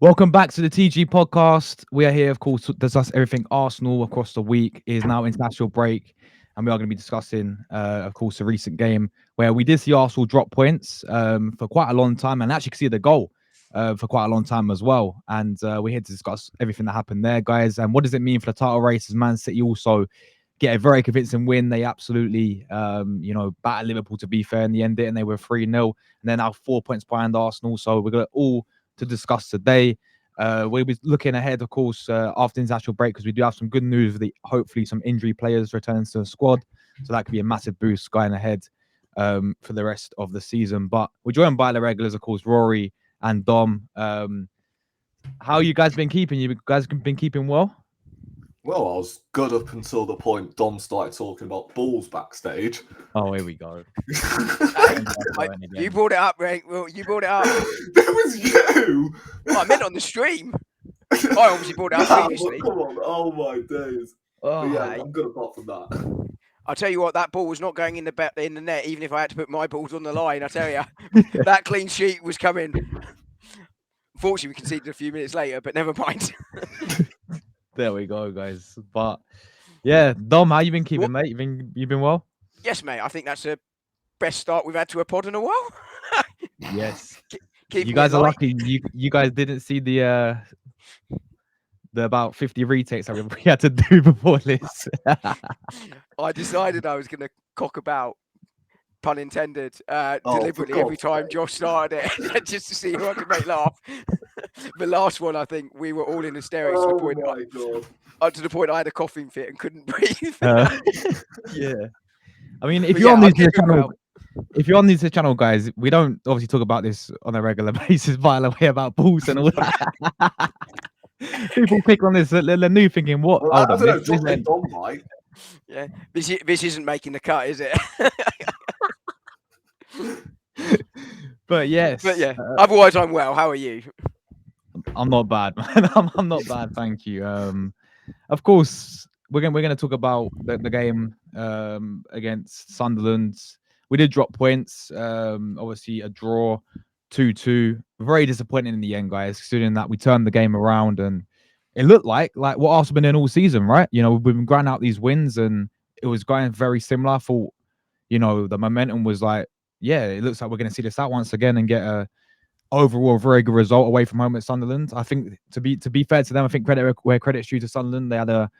Welcome back to the TG podcast. We are here, of course, to discuss everything Arsenal across the week. It is now international break, and we are going to be discussing, of course, a recent game where we did see Arsenal drop points for quite a long time, and actually see the goal for quite a long time as well. And we're here to discuss everything that happened there, guys. And what does it mean for the title race? As Man City also get a very convincing win. They absolutely, battered Liverpool. To be fair, in the end, and they were 3-0, and they're now 4 points behind Arsenal. So we're going to all to discuss today. We'll be looking ahead, of course, after international break, because we do have some good news with hopefully some injury players returning to the squad. So that could be a massive boost going ahead for the rest of the season. But we're joined by the regulars, of course, Rory and Dom. How you guys been keeping? You guys been keeping well? Well, I was good up until the point Dom started talking about balls backstage. Oh, here we go. You brought it up, Ray. Well, you brought it up. That was you! I meant on the stream. I obviously brought it up previously. Come on, oh my days. Oh, But yeah, I'm good apart from that. I'll tell you what, that ball was not going in the net, even if I had to put my balls on the line. I tell you, that clean sheet was coming. Unfortunately, we conceded a few minutes later, but never mind. There we go, guys. But yeah, Dom, how you been keeping, mate? You been well? Yes, mate. I think that's the best start we've had to a pod in a while. Yes. You guys are lucky. You guys didn't see the about 50 retakes that we had to do before this. I decided I was going to cock about, pun intended, deliberately every time Josh started it, just to see who I could make laugh. The last one, I think we were all in hysterics to the point I had a coughing fit and couldn't breathe. Yeah. I mean, if you're on this channel, guys, we don't obviously talk about this on a regular basis, by the way, about balls and all that. People click on this, they're new, thinking, "What?" Well, I don't know, Dom might. Yeah, this isn't making the cut, is it? But yes. But yeah. Otherwise, I'm well. How are you? I'm not bad, man. I'm not bad, thank you. Of course, we're gonna talk about the game against Sunderland. We did drop points. Obviously, a draw, 2-2. Very disappointing in the end, guys. Considering that we turned the game around and it looked like what Arsenal been doing all season, right? You know, we've been grinding out these wins and it was going very similar. I thought, the momentum was like, yeah, it looks like we're going to see this out once again and get a overall very good result away from home at Sunderland. I think to be fair to them, I think credit where credit's due to Sunderland. They had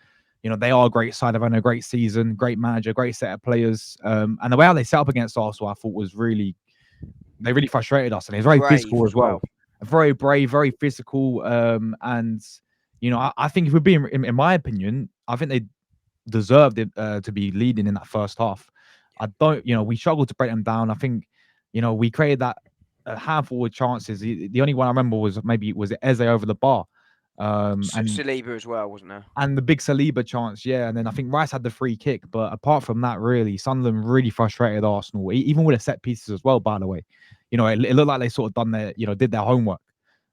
they are a great side. They've had a great season, great manager, great set of players. And the way how they set up against Arsenal, I thought was they really frustrated us. And it's very physical as well. Very brave, very physical. And I think if we're being, in my opinion, I think they deserved it to be leading in that first half. I don't, we struggled to break them down. I think, we created that a handful of chances. The only one I remember was it Eze over the bar. And Saliba as well, wasn't there? And the big Saliba chance, yeah. And then I think Rice had the free kick. But apart from that, really, Sunderland really frustrated Arsenal, even with the set pieces as well, by the way. It looked like they sort of did their homework.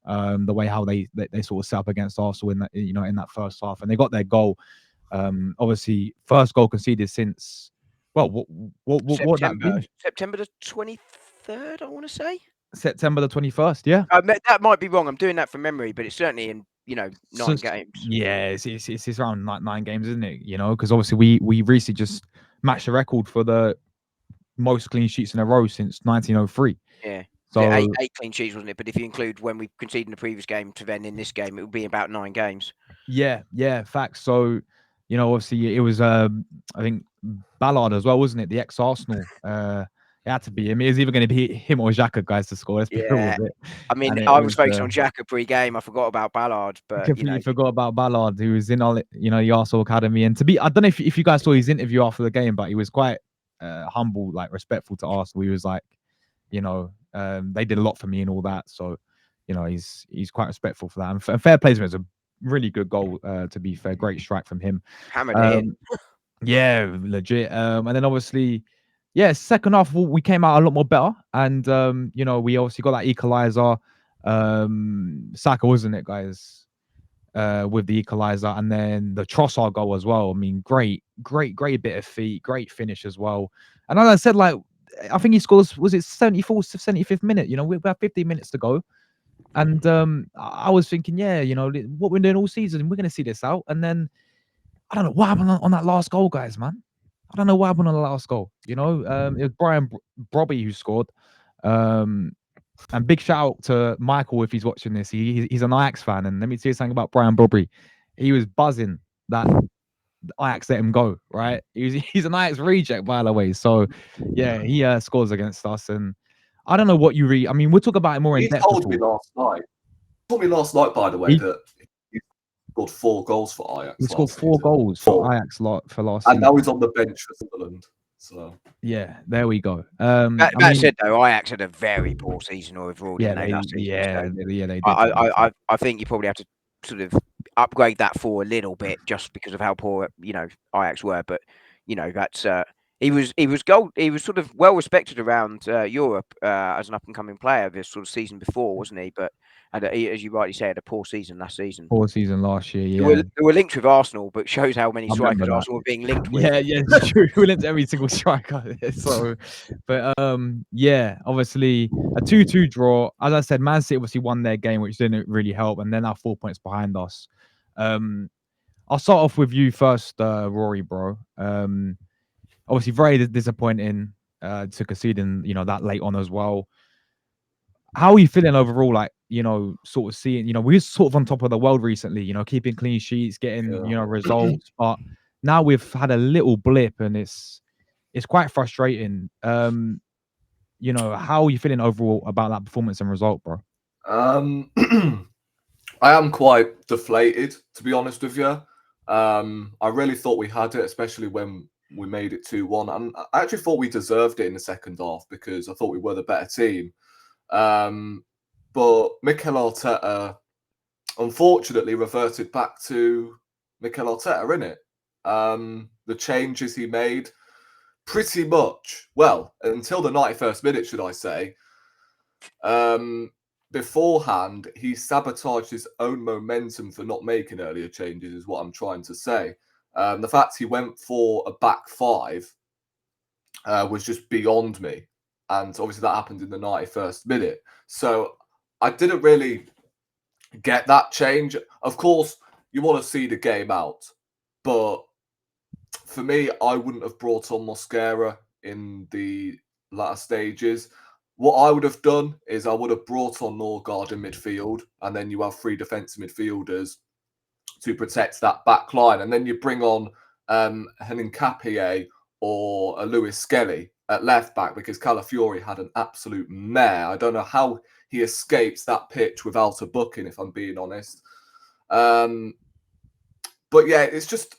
The way how they sort of set up against Arsenal in that, in that first half. And they got their goal. Obviously, first goal conceded since, well, what September the 23rd, I want to say. September the 21st, yeah. That might be wrong. I'm doing that from memory, but it's certainly in 9 games. Yeah, it's around 9 games, isn't it? Because obviously we recently just matched the record for the most clean sheets in a row since 1903. Yeah. So eight clean sheets, wasn't it? But if you include when we conceded in the previous game to then in this game, it would be about 9 games. Yeah, facts. So, obviously it was I think Ballard as well, wasn't it? The ex-Arsenal. It had to be him. It was either going to be him or Xhaka, guys, to score. Let's be real with it. I mean, I was focused on Xhaka pre-game. I forgot about Ballard, but completely forgot about Ballard, who was in the Arsenal academy. And I don't know if you guys saw his interview after the game, but he was quite humble, like respectful to Arsenal. He was like, they did a lot for me and all that. So, he's quite respectful for that. And fair play to him. It's a really good goal. To be fair, great strike from him. Hammered it in. Yeah, legit. And then obviously. Yeah, second half we came out a lot more better, and we obviously got that equalizer. Saka, wasn't it, guys? With the equalizer, and then the Trossard goal as well. I mean, great bit of feet, great finish as well. And as I said, I think he scores. Was it 74th, 75th minute? We have 15 minutes to go. And I was thinking, yeah, you know, what we're doing all season, we're going to see this out. And then I don't know what happened on that last goal, guys, man. I don't know what happened on the last goal. You know, it was Brian Brobby who scored. And big shout out to Michael if he's watching this. He's an Ajax fan, and let me tell you something about Brian Brobby. He was buzzing that Ajax let him go. Right? He's an Ajax reject, by the way. So yeah, he scores against us, and I don't know what you read. I mean, we'll talk about it more in He depth. told me last night. Told me last night, by the way, He- that he scored 4 goals for Ajax. He scored last 4 season. goals for Ajax for last and season. now he's on the bench for Sunderland. So Yeah, there we go. That said, though, Ajax had a very poor season overall, didn't they, last season? They did. I think you probably have to sort of upgrade that for a little bit just because of how poor, you know, Ajax were. But, you know, that's he was sort of well respected around Europe as an up and coming player this sort of season before, wasn't he? But as you rightly say, had a poor season last season. Poor season last year, yeah. They were linked with Arsenal, but shows how many strikers that. Arsenal were being linked with. Yeah, it's true. We linked every single striker. So, but yeah, obviously a 2-2 draw. As I said, Man City obviously won their game, which didn't really help, and they're now 4 points behind us. I'll start off with you first, Rory, bro. Obviously very disappointing to conceding, you know, that late on as well. How are you feeling overall? Like, you know, sort of seeing, you know, we're sort of on top of the world recently, you know, keeping clean sheets, getting, you know, results. But now we've had a little blip and it's quite frustrating. You know, how are you feeling overall about that performance and result, bro? I am quite deflated, to be honest with you. I really thought we had it, especially when we made it 2-1. And I actually thought we deserved it in the second half because I thought we were the better team. But Mikel Arteta, unfortunately, reverted back to Mikel Arteta, innit? The changes he made, pretty much, well, until the 91st minute, should I say. Beforehand, he sabotaged his own momentum for not making earlier changes, is what I'm trying to say. The fact he went for a back 5 was just beyond me. And obviously that happened in the 91st minute. So I didn't really get that change. Of course, you want to see the game out. But for me, I wouldn't have brought on Mosquera in the latter stages. What I would have done is I would have brought on Norgard in midfield, and then you have 3 defensive midfielders to protect that back line. And then you bring on Henning Capie or a Lewis Skelly at left back because Calafiori had an absolute mare. I don't know how he escapes that pitch without a booking, if I'm being honest. But yeah, it's just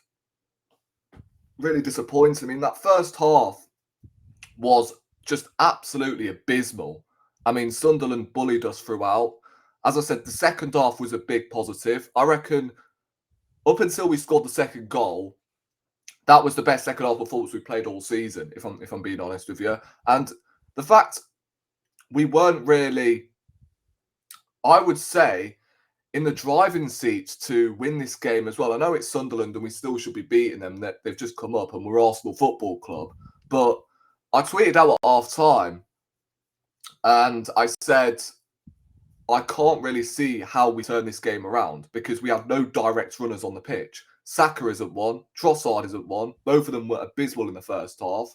really disappointing. I mean, that first half was just absolutely abysmal. I mean, Sunderland bullied us throughout. As I said, the second half was a big positive. I reckon up until we scored the second goal, that was the best second half performance we played all season, if I'm being honest with you. And the fact we weren't really, I would say, in the driving seats to win this game as well. I know it's Sunderland and we still should be beating them. That they've just come up and we're Arsenal Football Club. But I tweeted out at half time and I said, I can't really see how we turn this game around because we have no direct runners on the pitch. Saka isn't one. Trossard isn't one. Both of them were abysmal in the first half.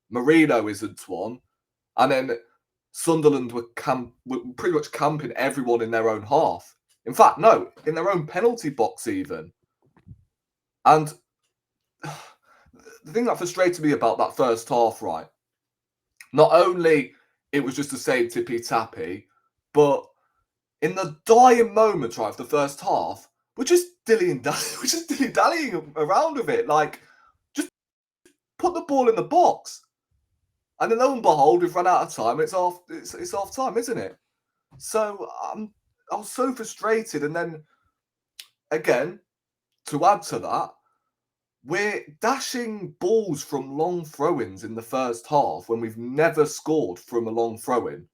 Marino isn't one. And then Sunderland were pretty much camping everyone in their own half. In fact, no, in their own penalty box even. And the thing that frustrated me about that first half, right, not only it was just the same tippy-tappy, but in the dying moments, right, of the first half, we're just dilly-dallying around with it. Like, just put the ball in the box. And then lo and behold, we've run out of time. It's half time, isn't it? So I was so frustrated. And then, again, to add to that, we're dashing balls from long throw-ins in the first half when we've never scored from a long throw-in.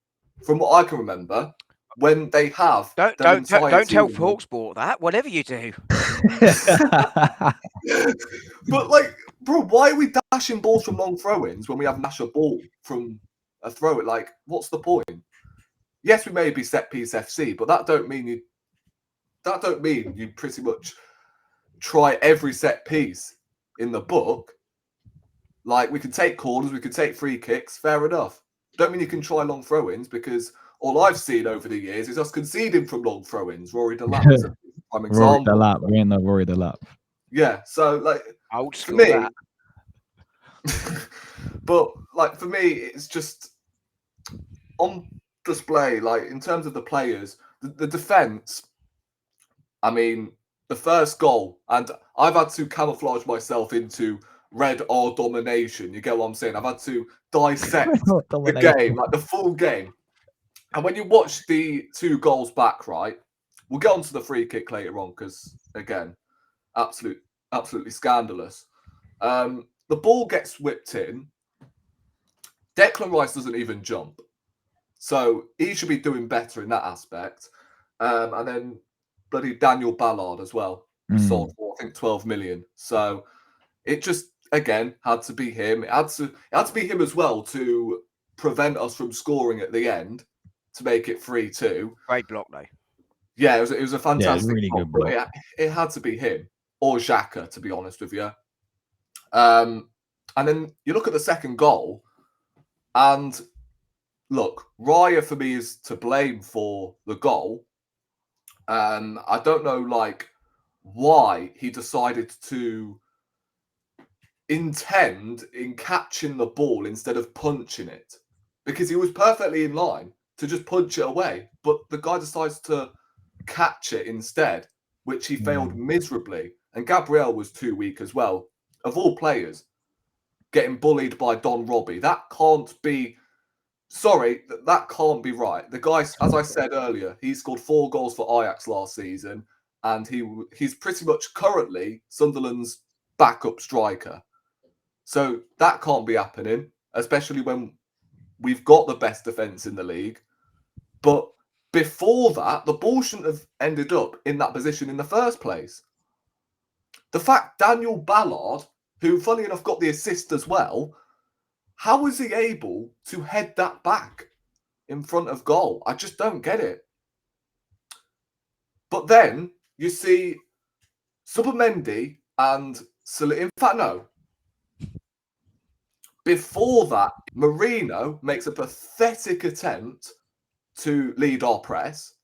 From what I can remember, when they have... Don't tell TalkSport that, whatever you do. But, like, bro, why are we dashing balls from long throw-ins when we have dash a ball from a throw-in? Like, what's the point? yes, we may be set piece FC, but that don't mean you pretty much try every set piece in the book. Like, we can take corners, we can take free kicks, fair enough. Don't mean you can try long throw-ins, because all I've seen over the years is us conceding from long throw-ins. Rory Delap is a prime Rory example. Delap. We ain't no Rory Delap. Yeah, so like Old for school me, that. but like for me, it's just on display. Like, in terms of the players, the defense. I mean, the first goal, and I've had to camouflage myself into red R domination. You get what I'm saying? I've had to dissect the game, like the full game. And when you watch the 2 goals back, right? We'll get onto the free kick later on because, again, absolutely scandalous. The ball gets whipped in. Declan Rice doesn't even jump. So he should be doing better in that aspect. And then bloody Daniel Ballard as well, who sold for, I think, 12 million. So it just, again, had to be him. It had to be him as well to prevent us from scoring at the end to make it 3-2. Great block, though. Yeah, it was a fantastic really block, good block. but it had to be him or Xhaka, to be honest with you. And then you look at the second goal, and look, Raya for me is to blame for the goal. I don't know, like, why he decided to intend in catching the ball instead of punching it, because he was perfectly in line to just punch it away, but the guy decides to catch it instead, which he failed miserably. And Gabriel was too weak as well. Of all players, getting bullied by Don Robbie, that can't be. Sorry, that can't be right. The guy, as I said earlier, he scored 4 goals for Ajax last season, and he's pretty much currently Sunderland's backup striker. So that can't be happening, especially when we've got the best defence in the league. But before that, the ball shouldn't have ended up in that position in the first place. The fact Daniel Ballard, who funny enough got the assist as well, how was he able to head that back in front of goal? I just don't get it. But then you see Zubimendi and in fact, no. Before that, Marino makes a pathetic attempt to lead our press.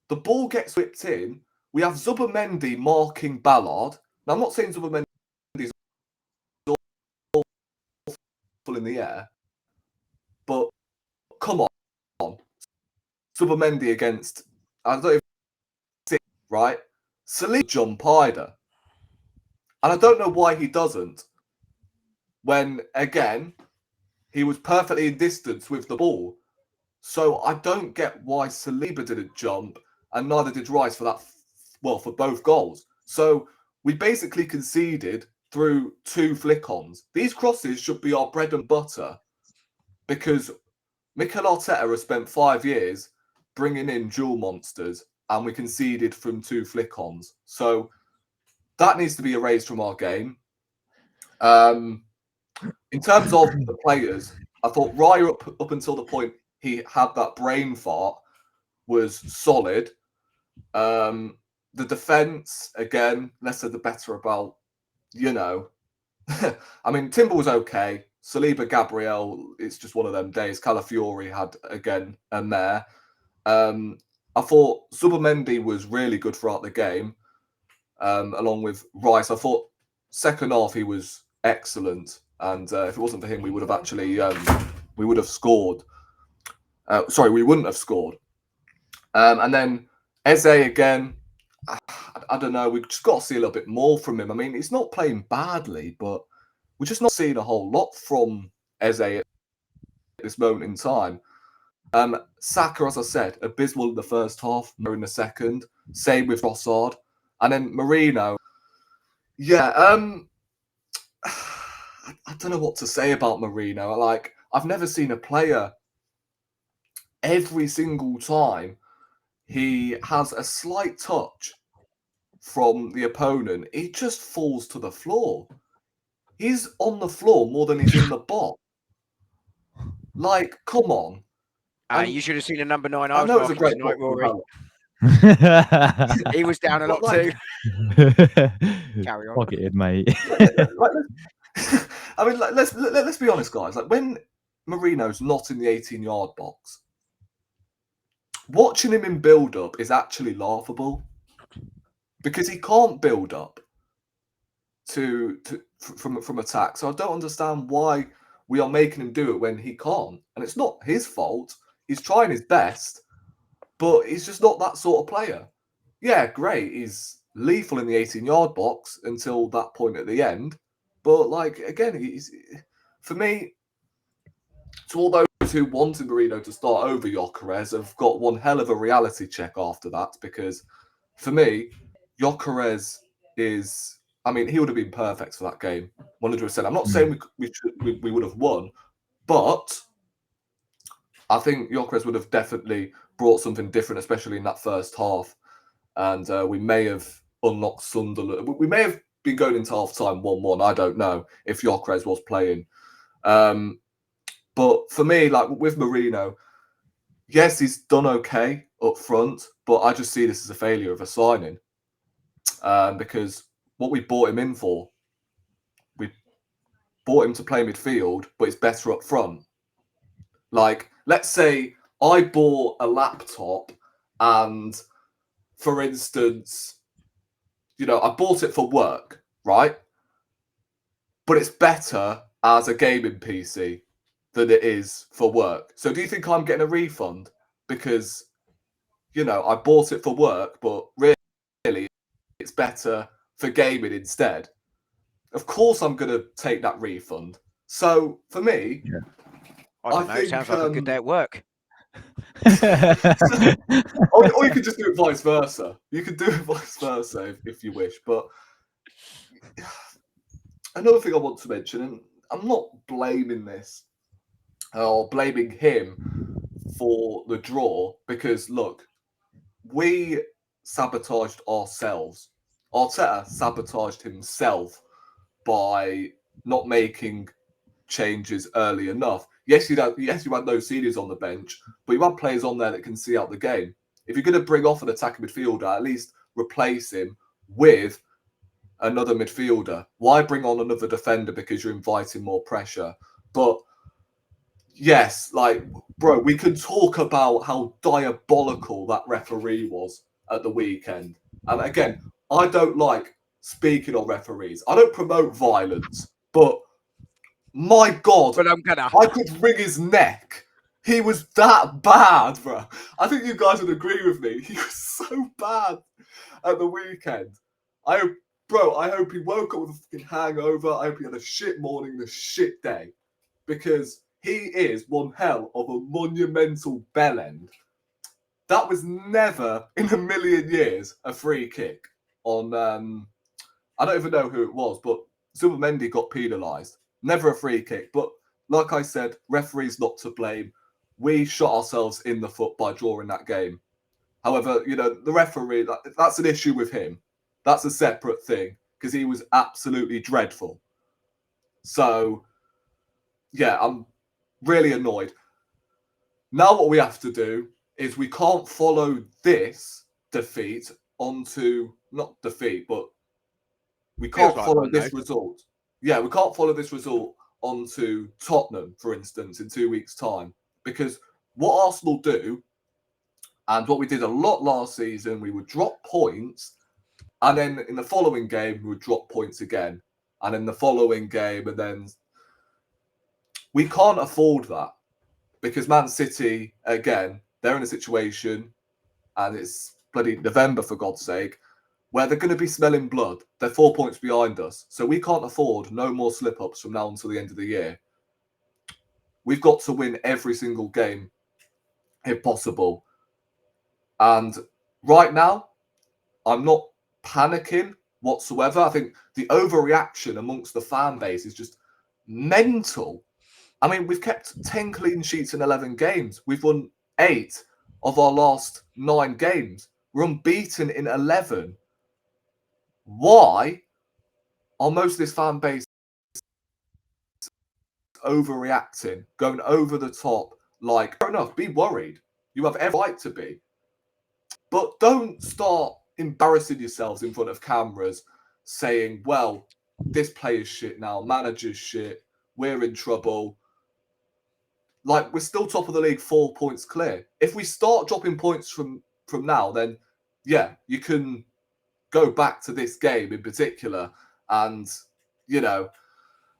The ball gets whipped in. We have Zubimendi marking Ballard. Now, I'm not saying Zubimendi is awful in the air, but come on. Zubimendi against, I don't know if right? Saliba jump either. And I don't know why he doesn't. When, again, he was perfectly in distance with the ball. So I don't get why Saliba didn't jump, and neither did Rice for that, well, for both goals. So we basically conceded through 2 flick-ons. These crosses should be our bread and butter, because Mikel Arteta has spent 5 years bringing in dual monsters, and we conceded from 2 flick-ons. So that needs to be erased from our game. In terms of the players, I thought Raya up until the point he had that brain fart was solid. The defense, again, less of the better about, you know. I mean, Timber was okay. Saliba, Gabriel, it's just one of them days. Calafiori had, again, a mare. I thought Zubimendi was really good throughout the game, along with Rice. I thought second half he was excellent. And if it wasn't for him, we would have actually, we would have scored. Sorry, we wouldn't have scored. And then Eze again, I don't know. We've just got to see a little bit more from him. I mean, he's not playing badly, but we're just not seeing a whole lot from Eze at this moment in time. Saka, as I said, abysmal in the first half, more in the second. Same with Trossard. And then Marino. Yeah, I don't know what to say about Marino. Like, I've never seen a player every single time he has a slight touch from the opponent, he just falls to the floor. He's on the floor more than he's in the box. Like, come on. You should have seen the number 9 I I was know it's a marking great tonight, book, Rory. He was down a but lot too. Carry on. Pocketed, mate. I mean, let's be honest, guys. Like when Marino's not in the 18-yard box, watching him in build-up is actually laughable because he can't build up from attack. So I don't understand why we are making him do it when he can't. And it's not his fault. He's trying his best, but he's just not that sort of player. Yeah, great. He's lethal in the 18-yard box until that point at the end. But like again, for me, to all those who wanted Marino to start over Gyökeres have got one hell of a reality check after that, because for me, Gyökeres is, I mean, he would have been perfect for that game, 100%. I'm not saying we would have won, but I think Gyökeres would have definitely brought something different, especially in that first half. And we may have unlocked Sunderland. We may have been going into half-time 1-1. I don't know if Gyökeres was playing. But for me, like with Marino, yes, he's done okay up front, but I just see this as a failure of a signing. Because what we bought him in for, we bought him to play midfield, but it's better up front. Like, let's say I bought a laptop and, for instance, you know, I bought it for work, right? But it's better as a gaming PC than it is for work. So do you think I'm getting a refund because, you know, I bought it for work, but really it's better for gaming instead? Of course I'm going to take that refund. So for me, I don't know. think, Sounds like a good day at work. or you could just do it vice versa. You could do it vice versa if you wish. But another thing I want to mention, and I'm not blaming this or blaming him for the draw, because look, we sabotaged ourselves. Arteta sabotaged himself by not making changes early enough. Yes, you had no seniors on the bench, but you had players on there that can see out the game. If you're going to bring off an attacking midfielder, at least replace him with another midfielder. Why bring on another defender because you're inviting more pressure? But yes, like, bro, we can talk about how diabolical that referee was at the weekend. And again, I don't like speaking on referees. I don't promote violence, but my God, But I'm gonna. I could wring his neck. He was that bad, bro. I think you guys would agree with me. He was so bad at the weekend. I hope he woke up with a fucking hangover. I hope he had a shit morning, a shit day. Because he is one hell of a monumental bellend. That was never in a million years a free kick on, I don't even know who it was, but Zubimendi got penalised. Never a free kick. But like I said, referees not to blame. We shot ourselves in the foot by drawing that game. However, you know, the referee, that's an issue with him. That's a separate thing because he was absolutely dreadful. So, yeah, I'm really annoyed. Now what we have to do is we can't follow this defeat onto, not defeat, but we can't follow this result. Yeah, we can't follow this result onto Tottenham, for instance, in 2 weeks' time. Because what Arsenal do, and what we did a lot last season, we would drop points, and then in the following game, we would drop points again. And in the following game, and then we can't afford that. Because Man City, again, they're in a situation, and it's bloody November, for God's sake, where they're going to be smelling blood. They're 4 points behind us. So we can't afford no more slip-ups from now until the end of the year. We've got to win every single game, if possible. And right now, I'm not panicking whatsoever. I think the overreaction amongst the fan base is just mental. I mean, we've kept 10 clean sheets in 11 games. We've won 8 of our last 9 games. We're unbeaten in 11. Why are most of this fan base overreacting, going over the top, Like, fair enough, be worried. You have every right to be. But don't start embarrassing yourselves in front of cameras saying, well, this player's shit now, manager's shit, we're in trouble. Like, we're still top of the league, 4 points clear. If we start dropping points from now, then yeah, you can go back to this game in particular. And, you know,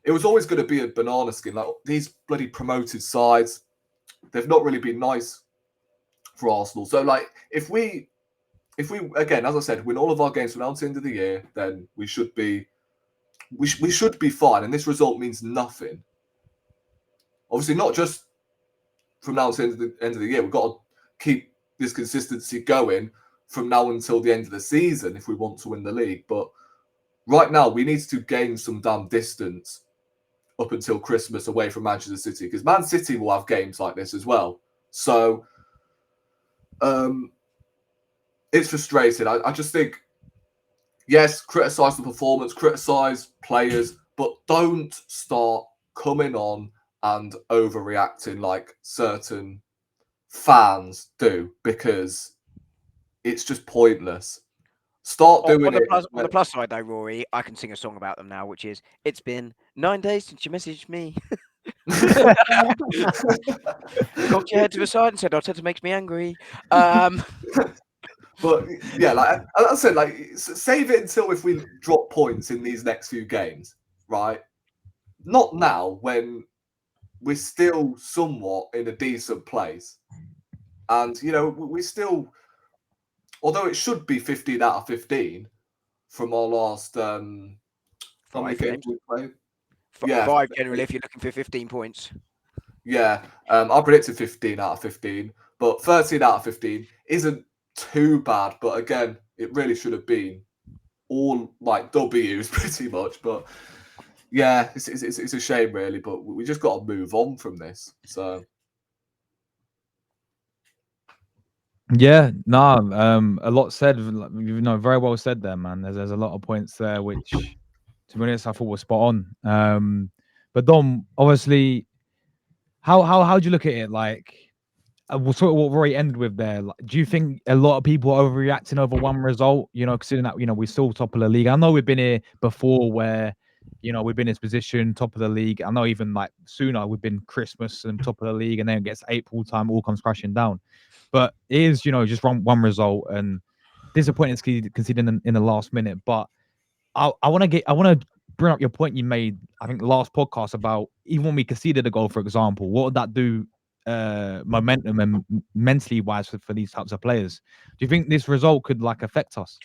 it was always going to be a banana skin. Like, these bloody promoted sides, they've not really been nice for Arsenal. So, like, if we again, as I said, win all of our games from now to the end of the year, then we should be fine. And this result means nothing. Obviously, not just from now to the end of the year. We've got to keep this consistency going from now until the end of the season if we want to win the league. But right now, we need to gain some damn distance up until Christmas away from Manchester City, because Man City will have games like this as well. So it's frustrating. I just think, yes, criticise the performance, criticise players, but don't start coming on and overreacting like certain fans do, because it's just pointless. Start doing it. On the plus side, though, Rory, I can sing a song about them now, which is, it's been 9 days since you messaged me. Cocked your head to the side and said, Arteta makes me angry. But yeah, like I said, like save it until if we drop points in these next few games, right? Not now when we're still somewhat in a decent place, and you know we still, although it should be 15 out of 15 from our last how many games we played? Yeah, 5 generally if you're looking for 15 points. Yeah, I predicted 15 out of 15, but 13 out of 15 isn't too bad. But again, it really should have been all like W's pretty much. But yeah, it's a shame really. But we just got to move on from this. So yeah, no, a lot said. You know, very well said there, man. There's a lot of points there which, to be honest, I thought was spot on. But Dom, obviously, how do you look at it? Like, sort of what Rory ended with there. Like, do you think a lot of people are overreacting over one result? You know, considering that we're still top of the league. I know we've been here before, where we've been in this position, top of the league. I know even like sooner we've been Christmas and top of the league, and then it gets April time, all comes crashing down. But it is, just one result and disappointing conceding in the last minute. But I want to bring up your point you made, I think, the last podcast about even when we conceded a goal, for example, what would that do momentum and mentally wise for these types of players? Do you think this result could like affect us?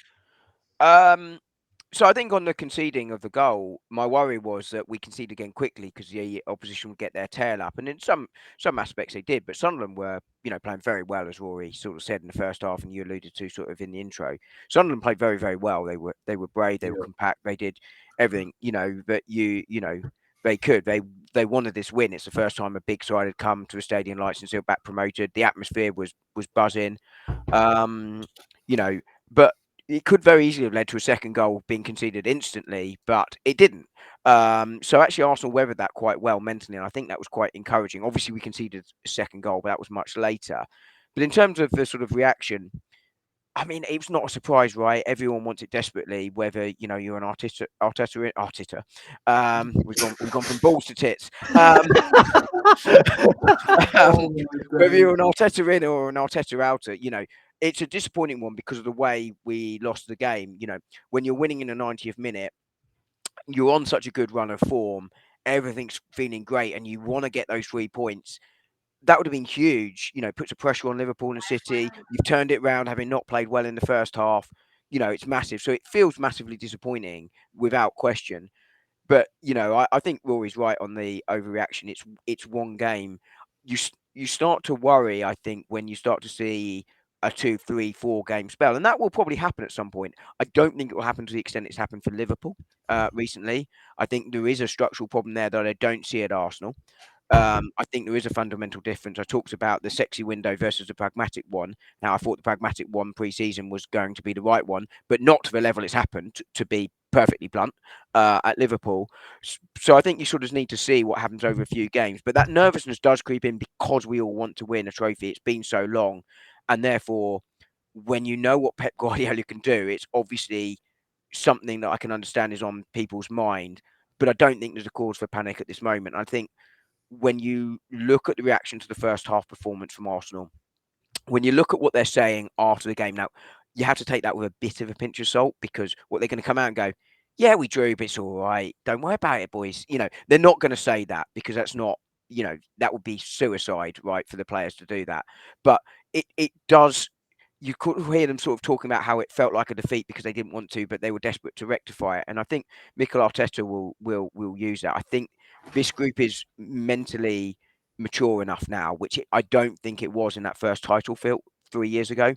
So I think on the conceding of the goal, my worry was that we conceded again quickly because the opposition would get their tail up, and in some aspects they did. But Sunderland were, playing very well, as Rory sort of said in the first half, and you alluded to sort of in the intro. Sunderland played very, very well. They were brave, they were compact, they did everything, that they could. They wanted this win. It's the first time a big side had come to a stadium like since they were back promoted. The atmosphere was buzzing, but it could very easily have led to a second goal being conceded instantly, but it didn't. So actually Arsenal weathered that quite well mentally, and I think that was quite encouraging. Obviously, we conceded a second goal, but that was much later. But in terms of the sort of reaction, I mean, it's not a surprise, right? Everyone wants it desperately, whether, you're an Arteta. We've gone from balls to tits. Whether you're an Arteta in or an Arteta outer, it's a disappointing one because of the way we lost the game. When you're winning in the 90th minute, you're on such a good run of form, everything's feeling great, and you want to get those 3 points. That would have been huge. Puts a pressure on Liverpool and City. You've turned it around, having not played well in the first half. It's massive. So it feels massively disappointing without question. But, I think Rory's right on the overreaction. It's one game. You start to worry, I think, when you start to see a 2, 3, 4 game spell. And that will probably happen at some point. I don't think it will happen to the extent it's happened for Liverpool recently. I think there is a structural problem there that I don't see at Arsenal. I think there is a fundamental difference. I talked about the sexy window versus the pragmatic one. Now, I thought the pragmatic one pre-season was going to be the right one, but not to the level it's happened to be perfectly blunt, at Liverpool. So I think you sort of need to see what happens over a few games. But that nervousness does creep in because we all want to win a trophy. It's been so long. And therefore, when you know what Pep Guardiola can do, it's obviously something that I can understand is on people's mind. But I don't think there's a cause for panic at this moment. I think when you look at the reaction to the first half performance from Arsenal, when you look at what they're saying after the game now, you have to take that with a bit of a pinch of salt, because what they're going to come out and go, yeah, we drew, but it's all right. Don't worry about it, boys. They're not going to say that, because that's not, that would be suicide, right, for the players to do that. But it does. You could hear them sort of talking about how it felt like a defeat because they didn't want to, but they were desperate to rectify it. And I think Mikel Arteta will use that. I think this group is mentally mature enough now, which I don't think it was in that first title field 3 years ago.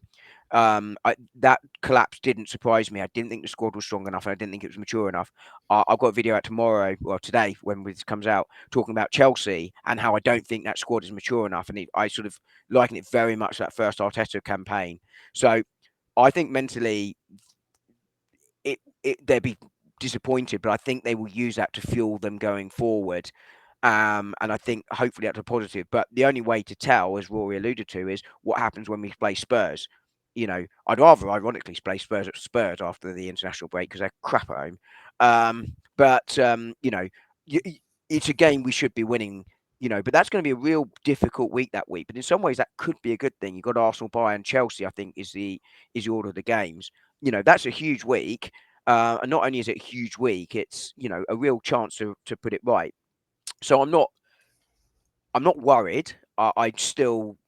That collapse didn't surprise me. I didn't think the squad was strong enough, and I didn't think it was mature enough. I've got a video out tomorrow, or today, when this comes out, talking about Chelsea and how I don't think that squad is mature enough. And I sort of liken it very much to that first Arteta campaign. So I think mentally, they'd be disappointed, but I think they will use that to fuel them going forward. And I think hopefully that's a positive. But the only way to tell, as Rory alluded to, is what happens when we play Spurs. I'd rather ironically play Spurs at Spurs after the international break because they're crap at home. But it's a game we should be winning. But that's going to be a real difficult week that week. But in some ways, that could be a good thing. You've got Arsenal, Bayern, Chelsea. I think is the order of the games. That's a huge week. And not only is it a huge week, it's a real chance to put it right. So I'm not worried. I still,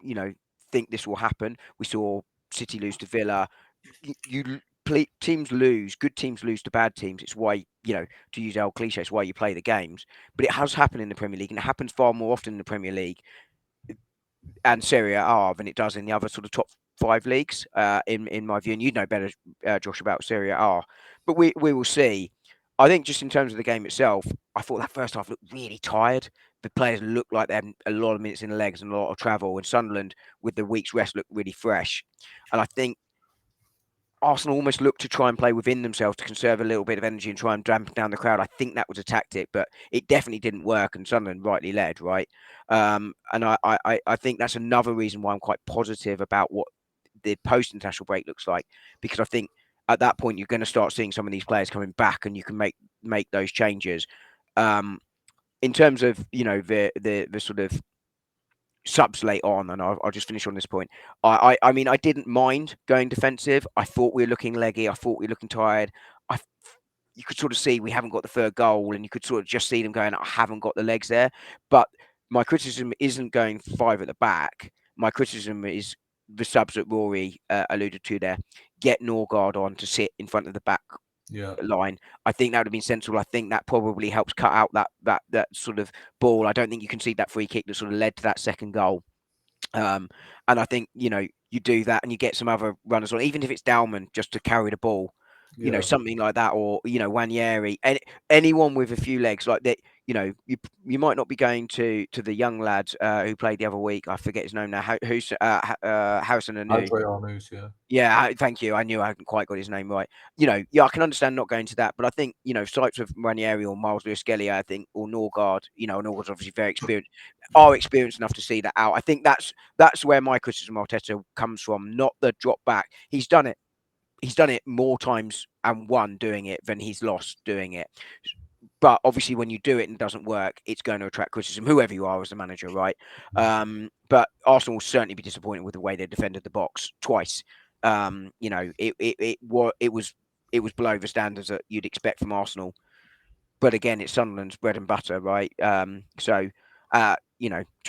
think this will happen. We saw City lose to Villa. Teams lose. Good teams lose to bad teams. It's why, to use our cliche, it's why you play the games. But it has happened in the Premier League, and it happens far more often in the Premier League and Serie A than it does in the other sort of top 5 leagues, in my view. And you'd know better, Josh, about Serie A. But we will see. I think just in terms of the game itself, I thought that first half looked really tired. The players looked like they had a lot of minutes in the legs and a lot of travel. And Sunderland, with the week's rest, looked really fresh. And I think Arsenal almost looked to try and play within themselves to conserve a little bit of energy and try and dampen down the crowd. I think that was a tactic, but it definitely didn't work. And Sunderland rightly led, right? And I think that's another reason why I'm quite positive about what the post-international break looks like, because I think at that point you're going to start seeing some of these players coming back, and you can make those changes. In terms of the sort of subs late on, and I'll just finish on this point. I mean, I didn't mind going defensive. I thought we were looking leggy. I thought we were looking tired. You could sort of see we haven't got the third goal, and you could sort of just see them going, I haven't got the legs there. But my criticism isn't going 5 at the back. My criticism is the subs that Rory alluded to there. Get Norgard on to sit in front of the back line. I think that would have been sensible. I think that probably helps cut out that sort of ball. I don't think you can see that free kick that sort of led to that second goal. And I think, you do that and you get some other runners on, even if it's Dalman just to carry the ball, something like that, or, Wanyeri, anyone with a few legs like that. You might not be going to the young lad who played the other week. I forget his name now. Who's Harrison Anu? Yeah, thank you. I knew I hadn't quite got his name right. I can understand not going to that, but I think, sites of Ranieri or Miles Lewis-Skelly, I think, or Norgard, Norgard's obviously very experienced, are experienced enough to see that out. I think that's where my criticism of Arteta comes from, not the drop back. He's done it more times and won doing it than he's lost doing it. But obviously, when you do it and it doesn't work, it's going to attract criticism, whoever you are as a manager, right? But Arsenal will certainly be disappointed with the way they defended the box twice. It was below the standards that you'd expect from Arsenal. But again, it's Sunderland's bread and butter, right? To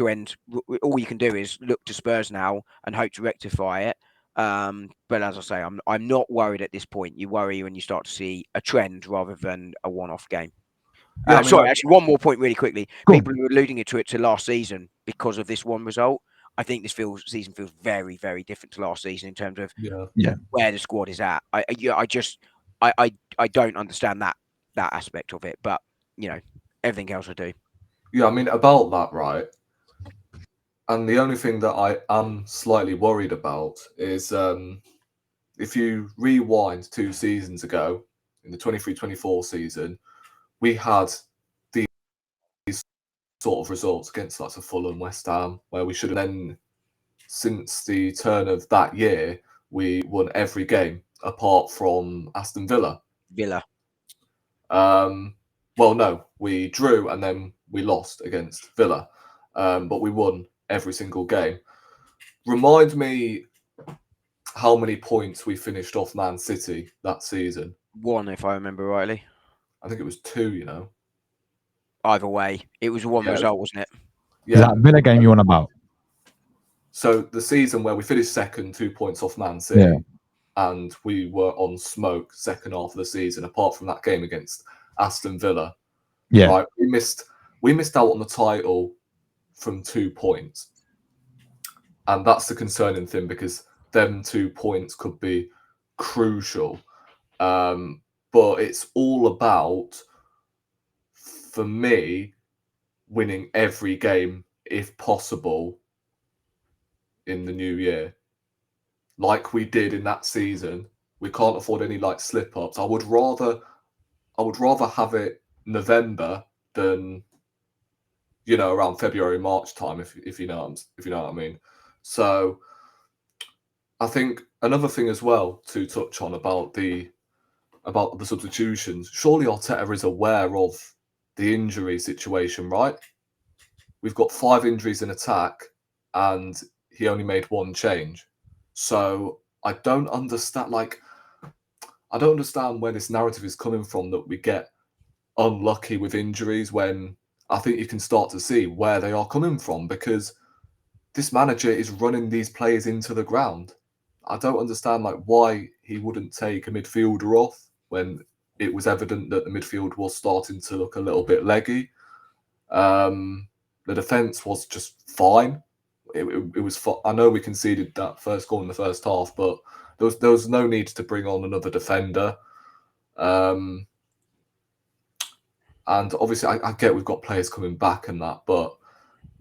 end, all you can do is look to Spurs now and hope to rectify it. But as I say, I'm not worried at this point. You worry when you start to see a trend rather than a one-off game. Actually, one more point really quickly. People were alluding to it to last season because of this one result. I think this season feels very, very different to last season in terms of where the squad is at. I don't understand that aspect of it, but everything else I do. Yeah, I mean, about that, right? And the only thing that I am slightly worried about is if you rewind 2 seasons ago, in the 23-24 season, we had these sort of results against like Fulham, West Ham, where we should have then, since the turn of that year, we won every game apart from Aston Villa. Well, no, we drew and then we lost against Villa, but we won every single game. Remind me how many points we finished off Man City that season. 1, if I remember rightly. I think it was 2, you know. Either way, it was 1 result, wasn't it? Yeah. Is that Villa game you want about? So the season where we finished second, 2 points off Man City, and we were on smoke second half of the season, apart from that game against Aston Villa. Yeah. Right. We missed out on the title from 2 points. And that's the concerning thing, because them 2 points could be crucial. But it's all about, for me, winning every game, if possible, in the new year. Like we did in that season. We can't afford any like slip-ups. I would rather have it November than, you know, around February, March time, if you know what I mean. So I think another thing as well to touch on about the substitutions, surely Arteta is aware of the injury situation, right? We've got 5 injuries in attack and he only made 1 change. So I don't understand where this narrative is coming from, that we get unlucky with injuries, when I think you can start to see where they are coming from, because this manager is running these players into the ground. I don't understand like why he wouldn't take a midfielder off when it was evident that the midfield was starting to look a little bit leggy. The defence was just fine. It was. I know we conceded that first goal in the first half, but there was no need to bring on another defender. And obviously, I get we've got players coming back and that, but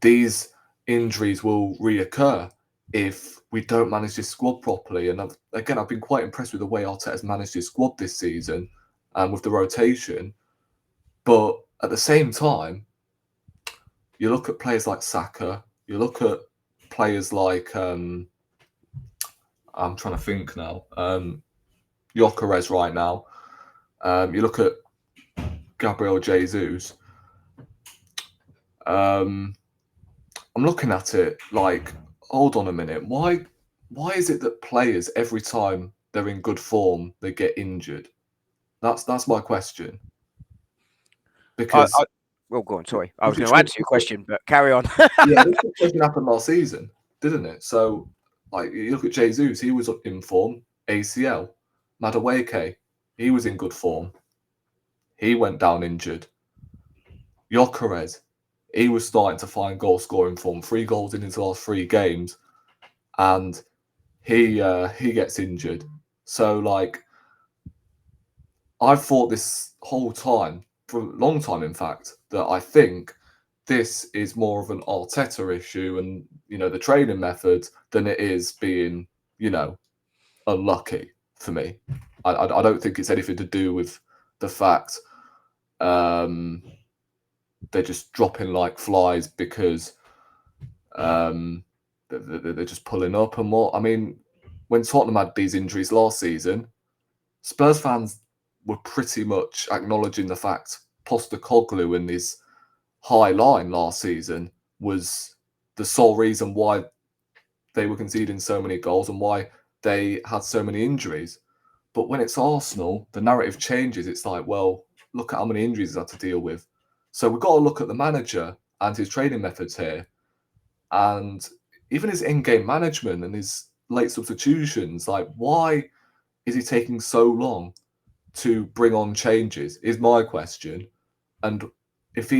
these injuries will reoccur if we don't manage this squad properly. And I've been quite impressed with the way Arteta has managed his squad this season, and with the rotation. But at the same time, you look at players like Saka, you look at players like I'm trying to think now, Gyökeres right now. You look at Gabriel Jesus. I'm looking at it like, hold on a minute. Why is it that players, every time they're in good form, they get injured? That's my question. Because well, go on. Sorry, I was going to answer your question, but carry on. Yeah, this situation happened last season, didn't it? So, like, you look at Jesus, he was in form. ACL. Madueke, he was in good form. He went down injured. Gyökeres, he was starting to find goal scoring form. 3 goals in his last 3 games, and he gets injured. So, like, I've thought this whole time, for a long time, in fact, that I think this is more of an Arteta issue and, you know, the training methods than it is being, you know, unlucky for me. I don't think it's anything to do with the fact they're just dropping like flies because they're just pulling up and what. I mean, when Tottenham had these injuries last season, Spurs fans were pretty much acknowledging the fact Postecoglou in this high line last season was the sole reason why they were conceding so many goals and why they had so many injuries. But when it's Arsenal, the narrative changes. It's like, well, look at how many injuries he's had to deal with. So we've got to look at the manager and his training methods here. And even his in-game management and his late substitutions. Like, why is he taking so long to bring on changes is my question. And if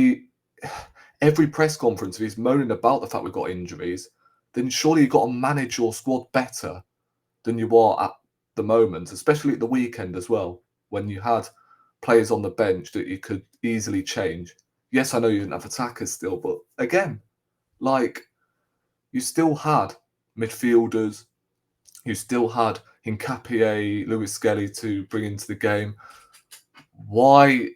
every press conference, if he's moaning about the fact we've got injuries, then surely you've got to manage your squad better than you are at the moment, especially at the weekend as well, when you had players on the bench that you could easily change. Yes, I know you didn't have attackers still, but again, like, you still had midfielders, you still had Hincapié, Lewis Skelly to bring into the game. why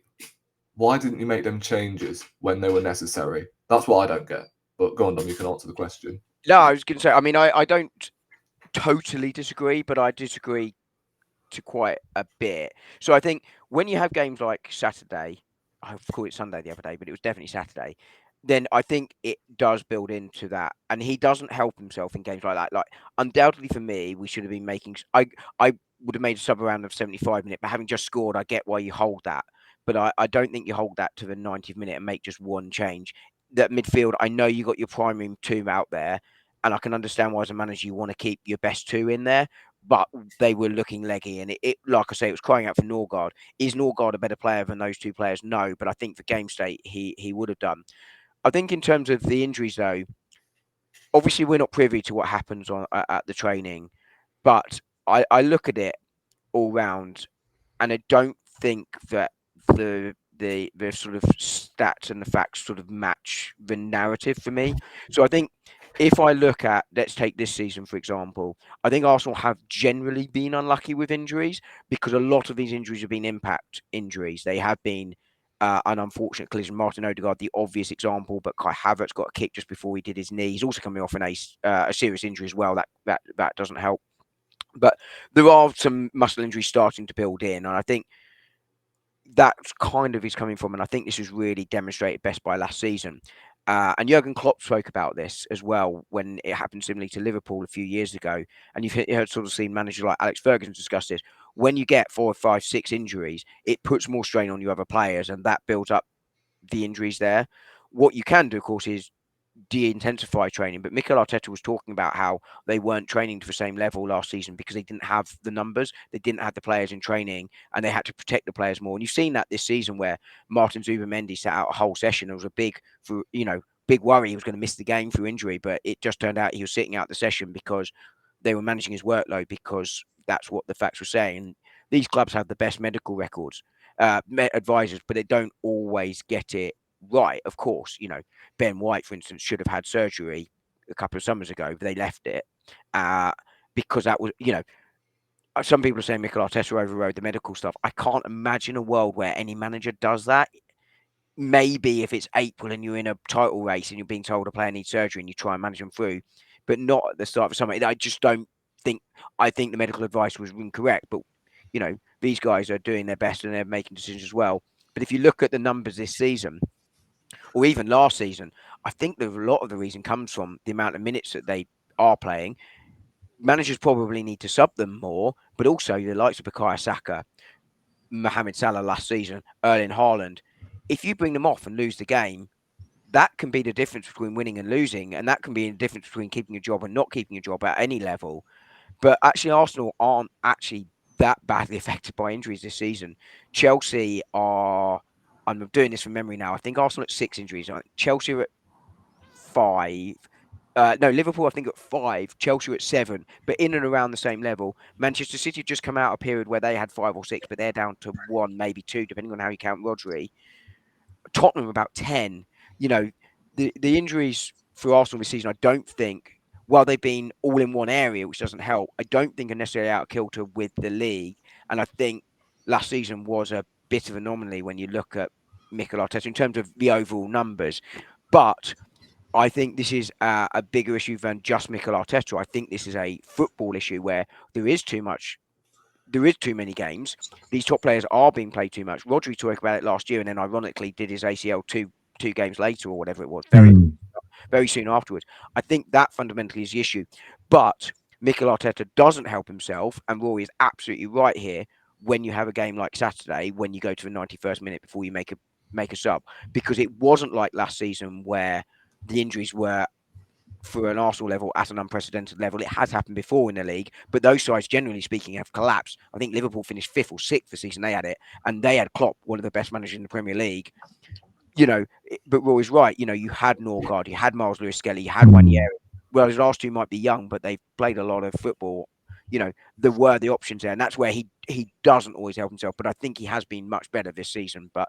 didn't you make them changes when they were necessary? That's what I don't get. But go on, Dom, you can answer the question. No, I was going to say, I mean, I don't totally disagree, but I disagree to quite a bit. So I think when you have games like Saturday, I called it Sunday the other day, but it was definitely Saturday. Then I think it does build into that, and he doesn't help himself in games like that. Like undoubtedly for me, we should have been making. I would have made a sub around of 75 minute, but having just scored, I get why you hold that. But I don't think you hold that to the 90th minute and make just one change. That midfield, I know you got your primary two out there, and I can understand why as a manager you want to keep your best two in there. But they were looking leggy, and it like I say, it was crying out for Norgard. Is Norgard a better player than those two players? No, but I think for game state, he would have done. I think in terms of the injuries, though, obviously we're not privy to what happens at the training, but I look at it all round, and I don't think that the sort of stats and the facts sort of match the narrative for me. So I think if I look at, let's take this season for example, I think Arsenal have generally been unlucky with injuries because a lot of these injuries have been impact injuries. They have been an unfortunate collision. Martin Odegaard, the obvious example, but Kai Havertz got a kick just before he did his knee. He's also coming off a serious injury as well. That doesn't help. But there are some muscle injuries starting to build in, and I think that's kind of is coming from, and I think this was really demonstrated best by last season. And Jurgen Klopp spoke about this as well when it happened similarly to Liverpool a few years ago. And you've heard sort of seen managers like Alex Ferguson discuss this. When you get 4, 5, 6 injuries, it puts more strain on your other players, and that builds up the injuries there. What you can do, of course, is de-intensify training. But Mikel Arteta was talking about how they weren't training to the same level last season because they didn't have the numbers, they didn't have the players in training, and they had to protect the players more. And you've seen that this season where Martin Zubimendi sat out a whole session. It was a big worry he was going to miss the game through injury, but it just turned out he was sitting out the session because they were managing his workload, because that's what the facts were saying. These clubs have the best medical records, advisors, but they don't always get it right. Of course, Ben White, for instance, should have had surgery a couple of summers ago, but they left it because that was, some people are saying Mikel Arteta overrode the medical stuff. I can't imagine a world where any manager does that. Maybe if it's April and you're in a title race and you're being told a player needs surgery and you try and manage them through, but not at the start of the summer. I just don't think, I think the medical advice was incorrect, but these guys are doing their best and they're making decisions as well. But if you look at the numbers this season, or even last season, I think that a lot of the reason comes from the amount of minutes that they are playing. Managers probably need to sub them more, but also the likes of Bukayo Saka, Mohamed Salah last season, Erling Haaland. If you bring them off and lose the game, that can be the difference between winning and losing, and that can be the difference between keeping a job and not keeping a job at any level. But actually, Arsenal aren't actually that badly affected by injuries this season. Chelsea are, I'm doing this from memory now, I think Arsenal at 6 injuries. Chelsea are at 5. No, Liverpool, I think, at 5. Chelsea at 7, but in and around the same level. Manchester City have just come out a period where they had 5 or 6, but they're down to 1, maybe 2, depending on how you count Rodri. Tottenham about 10. The injuries for Arsenal this season, I don't think, while they've been all in one area, which doesn't help, I don't think are necessarily out of kilter with the league. And I think last season was a bit of an anomaly when you look at Mikel Arteta in terms of the overall numbers. But I think this is a bigger issue than just Mikel Arteta. I think this is a football issue where there is too many games. These top players are being played too much. Rodri talked about it last year, and then ironically did his ACL two games later or whatever it was, very soon afterwards. I think that fundamentally is the issue. But Mikel Arteta doesn't help himself, and Rory is absolutely right here. When you have a game like Saturday, when you go to the 91st minute before you make a sub, because it wasn't like last season where the injuries were, for an Arsenal level, at an unprecedented level. It has happened before in the league, but those sides, generally speaking, have collapsed. I think Liverpool finished 5th or 6th the season they had it, and they had Klopp, one of the best managers in the Premier League. But Roy's right. You had Norgard, you had Miles Lewis-Skelly, you had Wanyeri. Well, his last two might be young, but they've played a lot of football. There were the options there, and that's where he doesn't always help himself. But I think he has been much better this season. But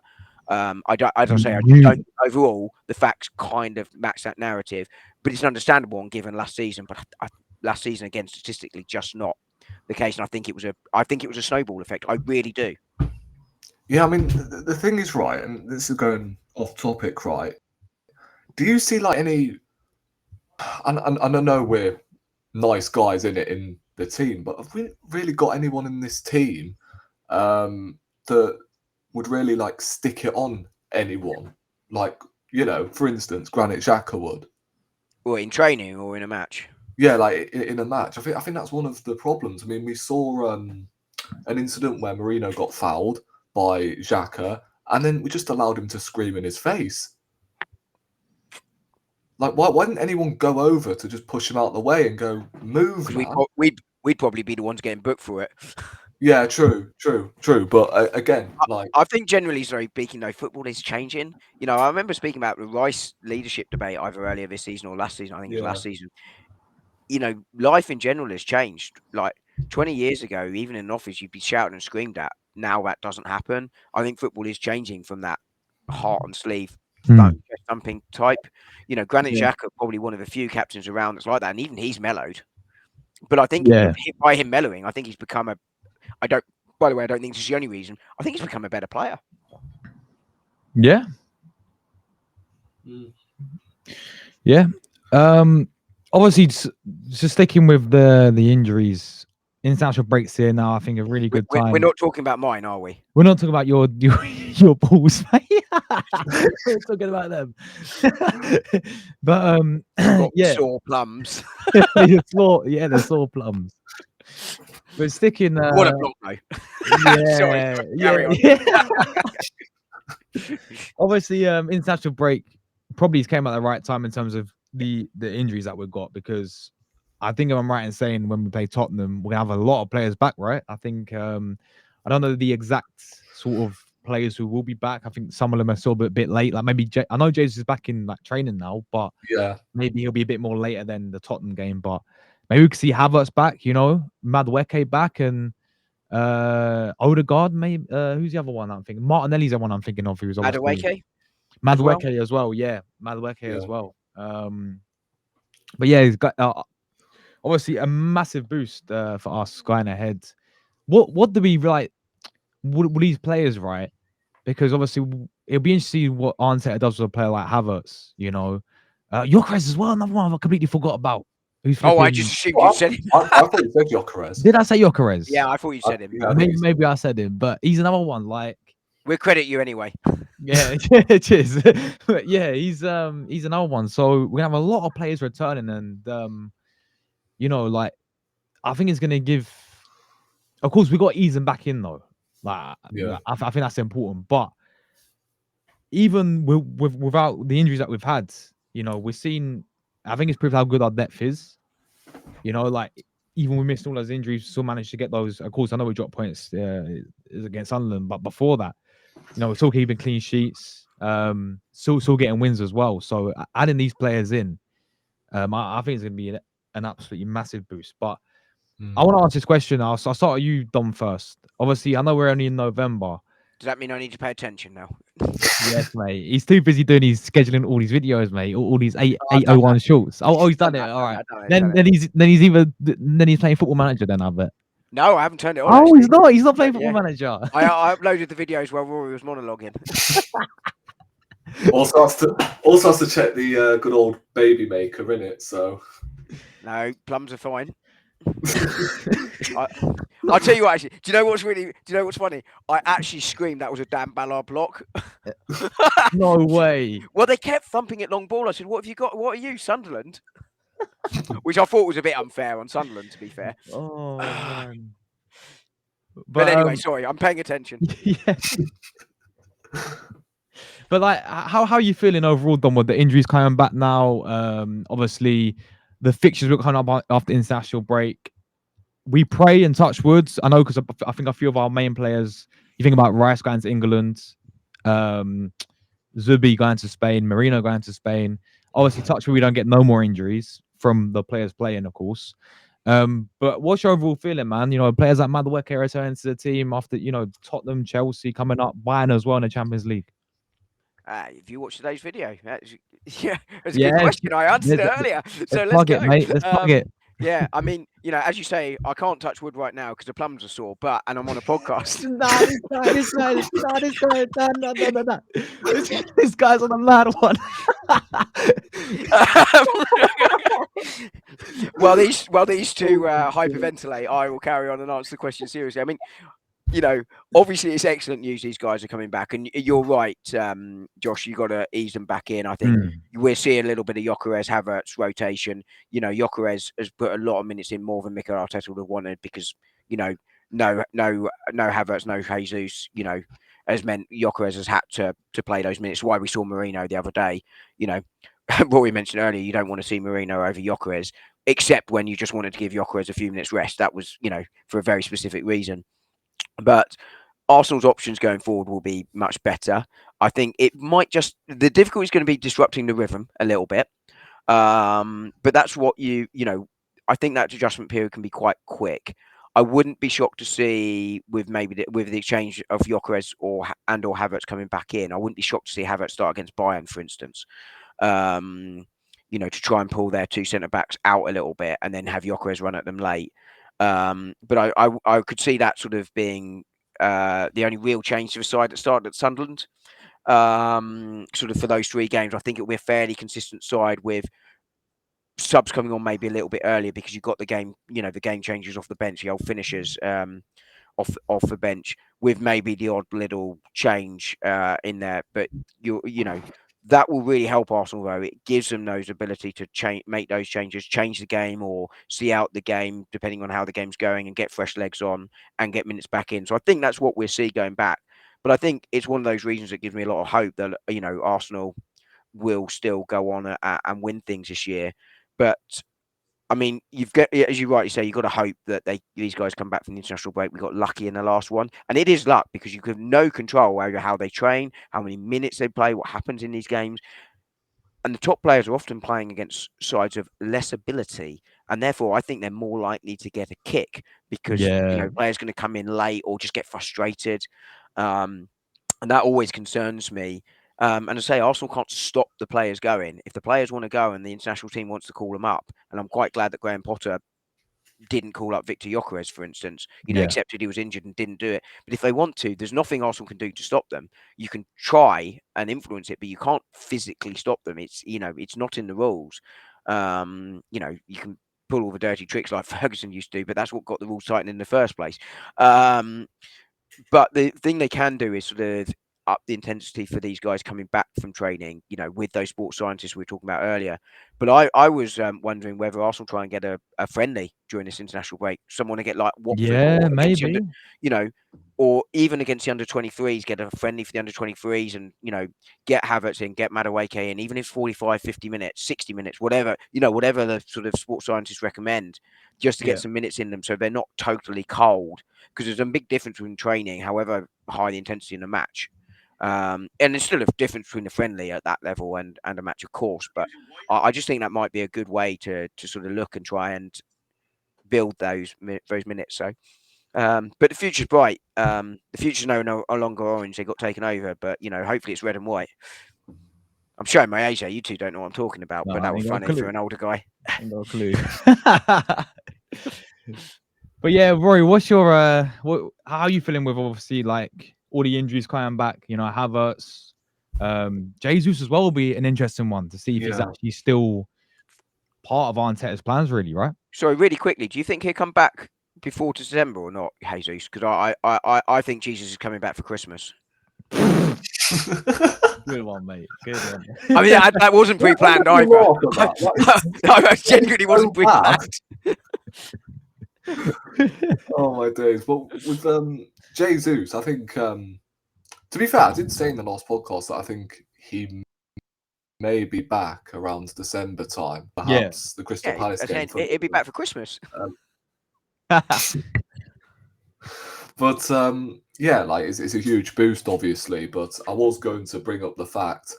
as I say, I don't, overall, the facts kind of match that narrative. But it's understandable and given last season. But last season, again, statistically, just not the case. And I think it was a snowball effect. I really do. Yeah, I mean, the thing is, right, and this is going off topic, right? Do you see like any? And I know we're nice guys in the team, but have we really got anyone in this team that would really like stick it on anyone? Like, for instance, Granit Xhaka would. Or in training or in a match? Yeah, like in a match. I think that's one of the problems. I mean, we saw an incident where Mourinho got fouled by Xhaka, and then we just allowed him to scream in his face. Like, why didn't anyone go over to just push him out of the way and go, move, man? We'd probably be the ones getting booked for it. Yeah, true. But again, I think generally, speaking, though, football is changing. I remember speaking about the Rice leadership debate either earlier this season or last season. I think it was last season. Life in general has changed. Like 20 years ago, even in an office, you'd be shouted and screamed at. Now that doesn't happen. I think football is changing from that heart on sleeve, thumping type. Granit Xhaka, probably one of the few captains around that's like that, and even he's mellowed. But I think by him mellowing, I think he's become by the way, I don't think this is the only reason. I think he's become a better player. Yeah. Yeah. Obviously, just sticking with the injuries, international breaks here now. I think a really good time. We're not talking about mine, are we? We're not talking about your balls, mate. We're talking about them. But sore plums. the sore plums. But sticking. What a block, though. Sorry, Obviously, international break probably came at the right time in terms of the injuries that we've got, because I think if I'm right in saying when we play Tottenham, we're gonna have a lot of players back, right? I think I don't know the exact sort of players who will be back. I think some of them are still a bit late. Like maybe I know Jesus is back in like training now, but maybe he'll be a bit more later than the Tottenham game. But maybe we could see Havertz back, Madueke back, and Odegaard. Maybe who's the other one I'm thinking? Martinelli's the one I'm thinking of. Who's Madueke as well. Yeah, Madueke as well. But yeah, he's got obviously a massive boost for us going ahead. What do we like? Will these players, right? Because obviously it'll be interesting to see what Arteta does with a player like Havertz. Gyökeres as well. Another one I completely forgot about. I just assumed you said him. I thought you said Gyökeres. Did I say Gyökeres? Yeah, I thought you said him. Maybe I said him, but he's another one. Like, we'll credit you anyway. Yeah, cheers. But yeah, he's another one. So we have a lot of players returning, and like I think it's gonna give. Of course, we got to ease them back in though. Like, I think that's important. But even without the injuries that we've had, we're seeing. I think it's proved how good our depth is. Like even we missed all those injuries, still managed to get those. Of course, I know we dropped points against Sunderland, but before that, we're still keeping clean sheets, still getting wins as well. So adding these players in, I think it's going to be an absolutely massive boost. But I want to ask this question. I'll start with you, Dom, first. Obviously, I know we're only in November. Does that mean I need to pay attention now? Yes, mate. He's too busy doing scheduling all these videos, mate. All these 801 shorts. Oh, he's done it. All right. Then he's playing Football Manager. Then I bet. No, I haven't turned it on. Oh, actually. he's not. He's not playing Football Manager. I uploaded the videos while Rory was monologuing. Also has to check the good old baby maker in it. So no, plums are fine. I'll tell you what. Actually, do you know what's funny? I actually screamed that was a damn Ballard block. No way. Well, they kept thumping it long ball. I said, "What have you got? What are you, Sunderland?" Which I thought was a bit unfair on Sunderland, to be fair. Oh man. But anyway, sorry, I'm paying attention. Yeah. But like, how are you feeling overall, Dom, with the injuries coming back now? Obviously, the fixtures were coming up after international break. We pray and touch woods. I know, because I think a few of our main players. You think about Rice going to England, Zubi going to Spain, Marino going to Spain. Obviously, touch wood, we don't get no more injuries from the players playing, of course. But what's your overall feeling, man? Players like Madueke returning to the team after Tottenham, Chelsea coming up, Bayern as well in the Champions League. If you watch today's video, that's a good question. I answered it earlier. So let's plug go. it, mate. Let's plug it. Yeah, I mean, as you say, I can't touch wood right now because the plums are sore, and I'm on a podcast. No. This guy's on a mad one. While these two hyperventilate, I will carry on and answer the question seriously. I mean, obviously it's excellent news these guys are coming back, and you're right, Josh. You got to ease them back in. I think we're seeing a little bit of Gyökeres Havertz rotation. Gyökeres has put a lot of minutes in, more than Mikel Arteta would have wanted, because no Havertz, no Jesus, has meant Gyökeres has had to play those minutes. Why we saw Mourinho the other day. Rory mentioned earlier, you don't want to see Mourinho over Gyökeres, except when you just wanted to give Gyökeres a few minutes rest. That was, for a very specific reason. But Arsenal's options going forward will be much better. I think it might the difficulty is going to be disrupting the rhythm a little bit. But that's what I think that adjustment period can be quite quick. I wouldn't be shocked to see with the exchange of Gyökeres or Havertz coming back in. I wouldn't be shocked to see Havertz start against Bayern, for instance. To try and pull their two centre backs out a little bit and then have Gyökeres run at them late. But I could see that sort of being the only real change to the side that started at Sunderland. Sort of for those 3 games, I think it'll be a fairly consistent side with subs coming on maybe a little bit earlier, because you've got the game changers off the bench, the old finishers off the bench, with maybe the odd little change in there. But that will really help Arsenal, though. It gives them those ability to make those changes, change the game, or see out the game depending on how the game's going, and get fresh legs on and get minutes back in. So I think that's what we'll see going back. But I think it's one of those reasons that gives me a lot of hope that Arsenal will still go on and win things this year. But I mean, as you rightly say, you've got to hope that these guys come back from the international break. We got lucky in the last one, and it is luck, because you have no control over how they train, how many minutes they play, what happens in these games. And the top players are often playing against sides of less ability, and therefore I think they're more likely to get a kick, because players going to come in late or just get frustrated, and that always concerns me. And I say, Arsenal can't stop the players going. If the players want to go and the international team wants to call them up, and I'm quite glad that Graham Potter didn't call up Victor Gyökeres, for instance, accepted he was injured and didn't do it. But if they want to, there's nothing Arsenal can do to stop them. You can try and influence it, but you can't physically stop them. It's not in the rules. You can pull all the dirty tricks like Ferguson used to do, but that's what got the rules tightened in the first place. But the thing they can do is sort of up the intensity for these guys coming back from training, with those sports scientists we were talking about earlier. But I was wondering whether Arsenal try and get a friendly during this international break. Someone to get like Watford, or maybe. Or even against the under-23s, get a friendly for the under-23s, and, get Havertz in, get Madueke in, even if it's 45, 50 minutes, 60 minutes, whatever the sort of sports scientists recommend, just to get some minutes in them, so they're not totally cold. Because there's a big difference between training, however high the intensity, in a match. And there's still a difference between a friendly at that level and a match, of course. But I just think that might be a good way to sort of look and try and build those minutes. So, but the future's bright. The future's no longer orange. They got taken over, but hopefully it's red and white. I'm showing my age here. You two don't know what I'm talking about, but that was funny for an older guy. No clue. But yeah, Rory, what's your how are you feeling with, obviously, like all the injuries coming back? Havertz, Jesus as well will be an interesting one to see if he's actually still part of Arteta's plans, really, right? Sorry, really quickly, do you think he'll come back before December or not, Jesus? Because I think Jesus is coming back for Christmas. Good one, mate. Good one. I mean, that wasn't pre-planned either. I genuinely wasn't pre-planned. Oh my days! Well, with Jesus, I think to be fair, I did say in the last podcast that I think he may be back around December time, perhaps the Crystal Palace game. He'll be back for Christmas. But like it's a huge boost, obviously. But I was going to bring up the fact: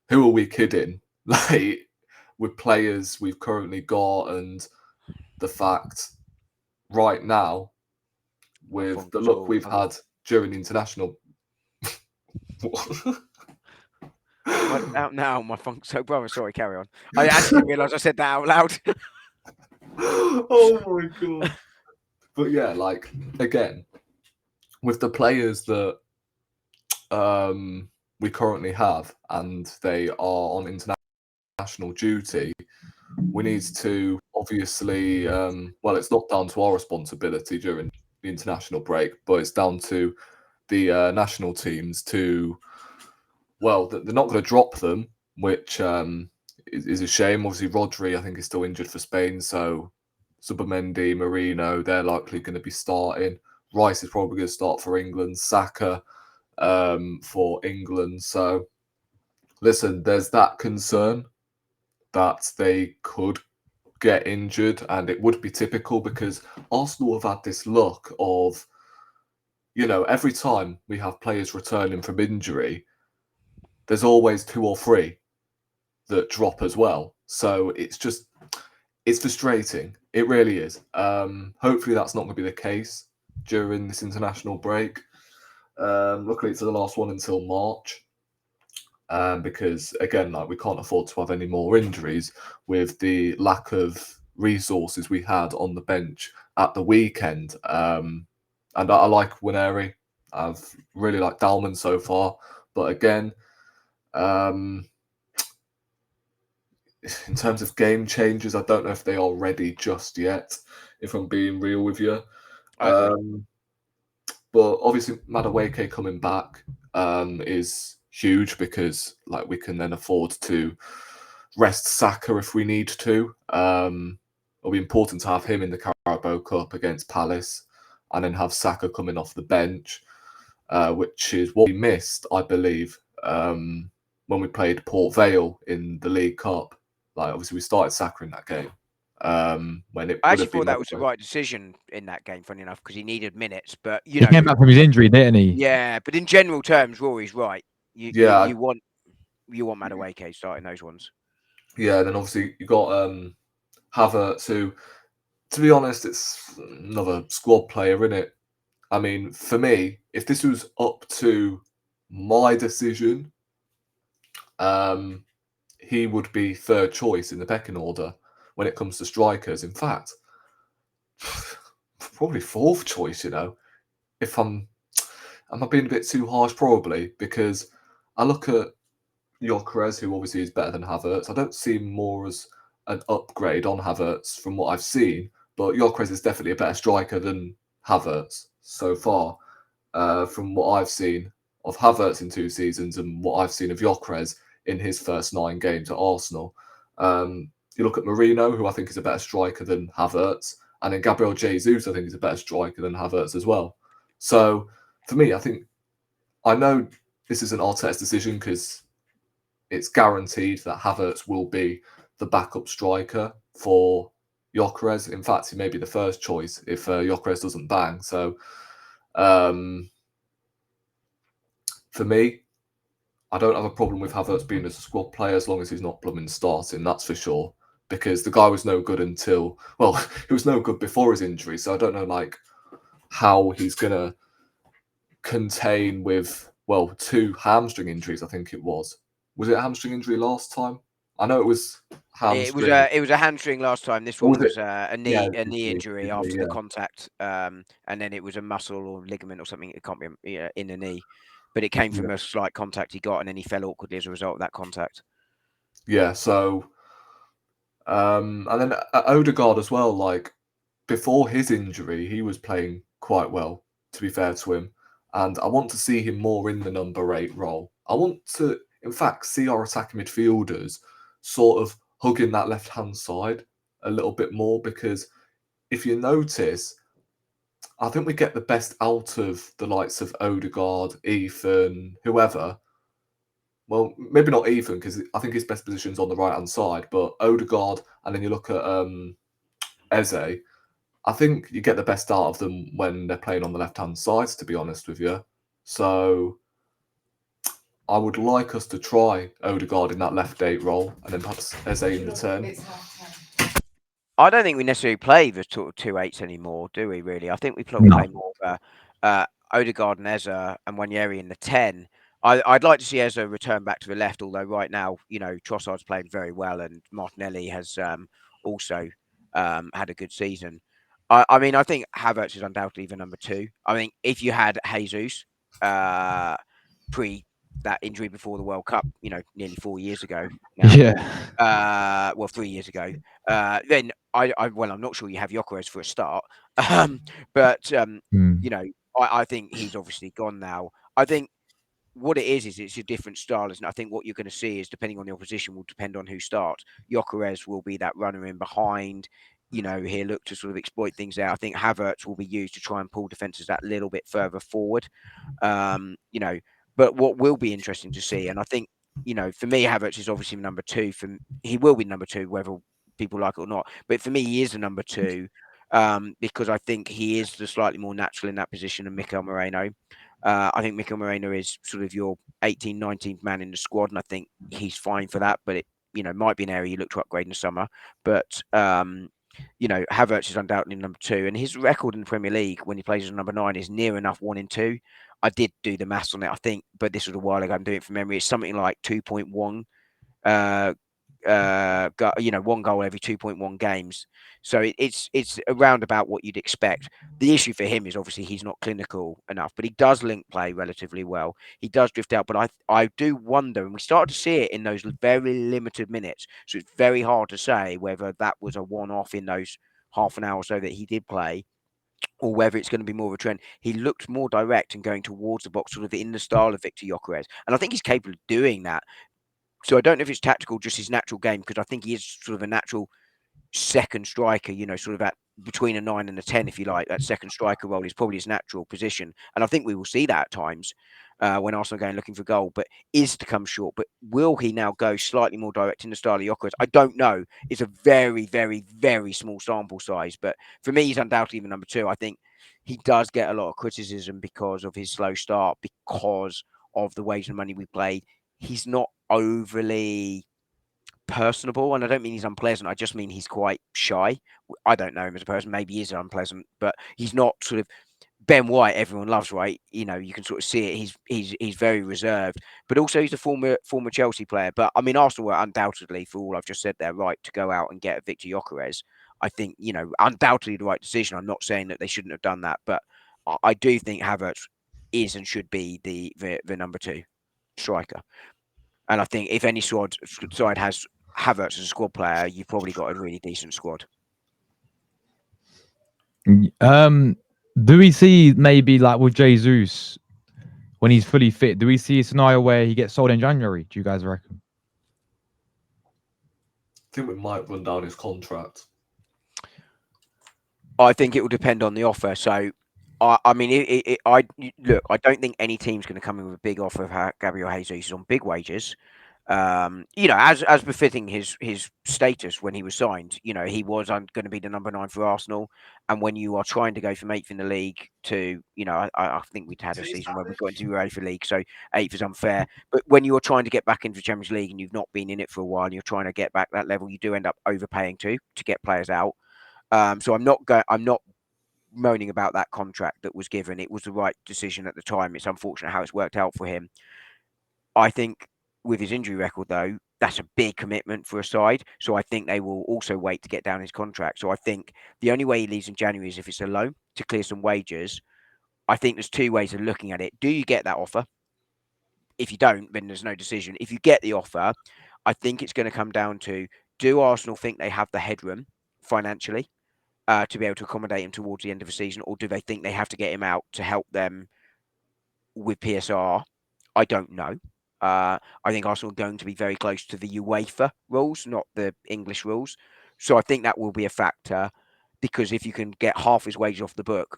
who are we kidding? Like, with players we've currently got, and the fact right now, with the luck we've had during the international. Out now, my funk. So, brother, sorry, carry on. I actually didn't realise I said that out loud. Oh my god. But yeah, like again, with the players that we currently have, and they are on international duty, we need to obviously, well, it's not down to our responsibility during the international break, but it's down to the national teams to, well, they're not going to drop them, which is a shame. Obviously, Rodri, I think, is still injured for Spain, so Subamendi, Marino, they're likely going to be starting. Rice is probably going to start for England. Saka for England. So, listen, there's that concern that they could get injured, and it would be typical because Arsenal have had this luck of, you know, every time we have players returning from injury, there's always 2 or 3 that drop as well. So it's frustrating. It really is. Hopefully that's not going to be the case during this international break. Luckily, it's the last one until March. Because again, like we can't afford to have any more injuries with the lack of resources we had on the bench at the weekend. And I like Wineri. I've really liked Dalman so far, but again, in terms of game changers, I don't know if they are ready just yet. If I'm being real with you, but obviously Madueke coming back is huge because like we can then afford to rest Saka if we need to. It'll be important to have him in the Carabao Cup against Palace, and then have Saka coming off the bench, which is what we missed, I believe, when we played Port Vale in the League Cup. Like obviously we started Saka in that game. When it I would actually have been thought that was the Madueke. right decision in that game, funny enough, because he needed minutes. But you He came know, back from his injury, didn't he? yeah. But in general terms, Rory's right. Yeah, You want Madueke starting those ones. yeah. Then obviously you got Havertz, who, to be honest, it's another squad player, isn't it? I mean, for me, if this was up to my decision, he would be third choice in the pecking order when it comes to strikers. In fact, probably fourth choice. You know, if am I being a bit too harsh? Probably because I look at Gyökeres, who obviously is better than Havertz. I don't see him more as an upgrade on Havertz from what I've seen, but Gyökeres is definitely a better striker than Havertz so far. From what I've seen of Havertz in 2 seasons and what I've seen of Gyökeres in his first 9 games at Arsenal. You look at Marino, who I think is a better striker than Havertz, and then Gabriel Jesus, I think is a better striker than Havertz as well. So for me, I know this isn't Arteta's decision because it's guaranteed that Havertz will be the backup striker for Gyökeres. In fact, he may be the first choice if Gyökeres doesn't bang. So for me, I don't have a problem with Havertz being a squad player as long as he's not blooming starting, that's for sure. Because the guy was no good until, well, he was no good before his injury. So I don't know, like, how he's going to contain with, well, 2 hamstring injuries, I think it was. Was it a hamstring injury last time? I know it was hamstring. It was a hamstring last time. This one was a knee injury after the contact, and then it was a muscle or ligament or something. It can't be in the knee, but it came from a slight contact he got, and then he fell awkwardly as a result of that contact. Yeah. So, and then Odegaard as well. Like before his injury, he was playing quite well. To be fair to him, and I want to see him more in the number 8 role. I want to, in fact, see our attacking midfielders sort of hugging that left-hand side a little bit more because if you notice, I think we get the best out of the likes of Odegaard, Ethan, whoever. Well, maybe not Ethan because I think his best position's on the right-hand side, but Odegaard, and then you look at Eze. I think you get the best out of them when they're playing on the left-hand side, to be honest with you. So I would like us to try Odegaard in that left 8 role and then perhaps Eze in the 10. I don't think we necessarily play the 2 8s anymore, do we, really? I think we play more Odegaard and Eze and Waneri in the 10. I'd like to see Eze return back to the left, although right now, you know, Trossard's playing very well and Martinelli has also had a good season. I mean, I think Havertz is undoubtedly the number 2. I think if you had Jesus pre that injury before the World Cup, nearly 4 years ago now, Yeah. well, 3 years ago, then well, I'm not sure you have Gyökeres for a start, but Mm. I think he's obviously gone now. I think what it is it's a different style, and I think what you're going to see is, depending on the opposition, will depend on who starts. Gyökeres will be that runner in behind. He'll look to sort of exploit things out. I think Havertz will be used to try and pull defenses that little bit further forward. Um, you know, but what will be interesting to see, and I think, for me, Havertz is obviously number 2. He will be number 2, whether people like it or not. But for me, he is a number 2 because I think he is the slightly more natural in that position than Mikel Moreno. I think Mikel Moreno is sort of your 18th, 19th man in the squad, and I think he's fine for that. But it, might be an area you look to upgrade in the summer. But Havertz is undoubtedly number 2, and his record in the Premier League when he plays as number 9 is near enough 1 in 2. I did do the maths on it, I think, but this was a while ago. I'm doing it from memory. It's something like 2.1. 1 goal every 2.1 games. So it's around about what you'd expect. The issue for him is obviously he's not clinical enough, but he does link play relatively well. He does drift out, but I do wonder, and we started to see it in those very limited minutes. So it's very hard to say whether that was a one-off in those half an hour or so that he did play, or whether it's going to be more of a trend. He looked more direct and going towards the box, sort of in the style of Victor Gyökeres, and I think he's capable of doing that. So I don't know if it's tactical, just his natural game, because I think he is sort of a natural second striker, sort of at between a 9 and a 10, if you like. That second striker role is probably his natural position. And I think we will see that at times when Arsenal are going looking for goal, but is to come short. But will he now go slightly more direct in the style of Gyökeres? I don't know. It's a very, very, very small sample size. But for me, he's undoubtedly the number 2. I think he does get a lot of criticism because of his slow start, because of the wage and money we played. He's not overly personable, and I don't mean he's unpleasant. I just mean he's quite shy. I don't know him as a person. Maybe he is unpleasant, but he's not sort of Ben White. Everyone loves, right? You can sort of see it. He's very reserved, but also he's a former Chelsea player. But I mean, Arsenal were undoubtedly, for all I've just said there, right to go out and get Victor Gyökeres. I think undoubtedly the right decision. I'm not saying that they shouldn't have done that, but I do think Havertz is and should be the number 2 striker. And I think if any side has Havertz as a squad player, you've probably got a really decent squad. Do we see maybe like with Jesus when he's fully fit? Do we see a scenario where he gets sold in January? Do you guys reckon? I think we might run down his contract. I think it will depend on the offer. So, I mean, I don't think any team's going to come in with a big offer of Gabriel Jesus on big wages. As befitting his status when he was signed. He was going to be the number 9 for Arsenal, and when you are trying to go from 8th in the league to, I think we'd had a season where we got into Europa League, so 8th is unfair. But when you are trying to get back into the Champions League and you've not been in it for a while, and you're trying to get back that level, you do end up overpaying to get players out. So I'm not moaning about that contract that was given. It was the right decision at the time. It's unfortunate how it's worked out for him. I think with his injury record, though, that's a big commitment for a side. So I think they will also wait to get down his contract. So I think the only way he leaves in January is if it's a loan to clear some wages. I think there's 2 ways of looking at it. Do you get that offer? If you don't, then there's no decision. If you get the offer, I think it's going to come down to, do Arsenal think they have the headroom financially to be able to accommodate him towards the end of the season, or do they think they have to get him out to help them with PSR? I don't know. I think Arsenal are going to be very close to the UEFA rules, not the English rules. So I think that will be a factor, because if you can get half his wages off the book,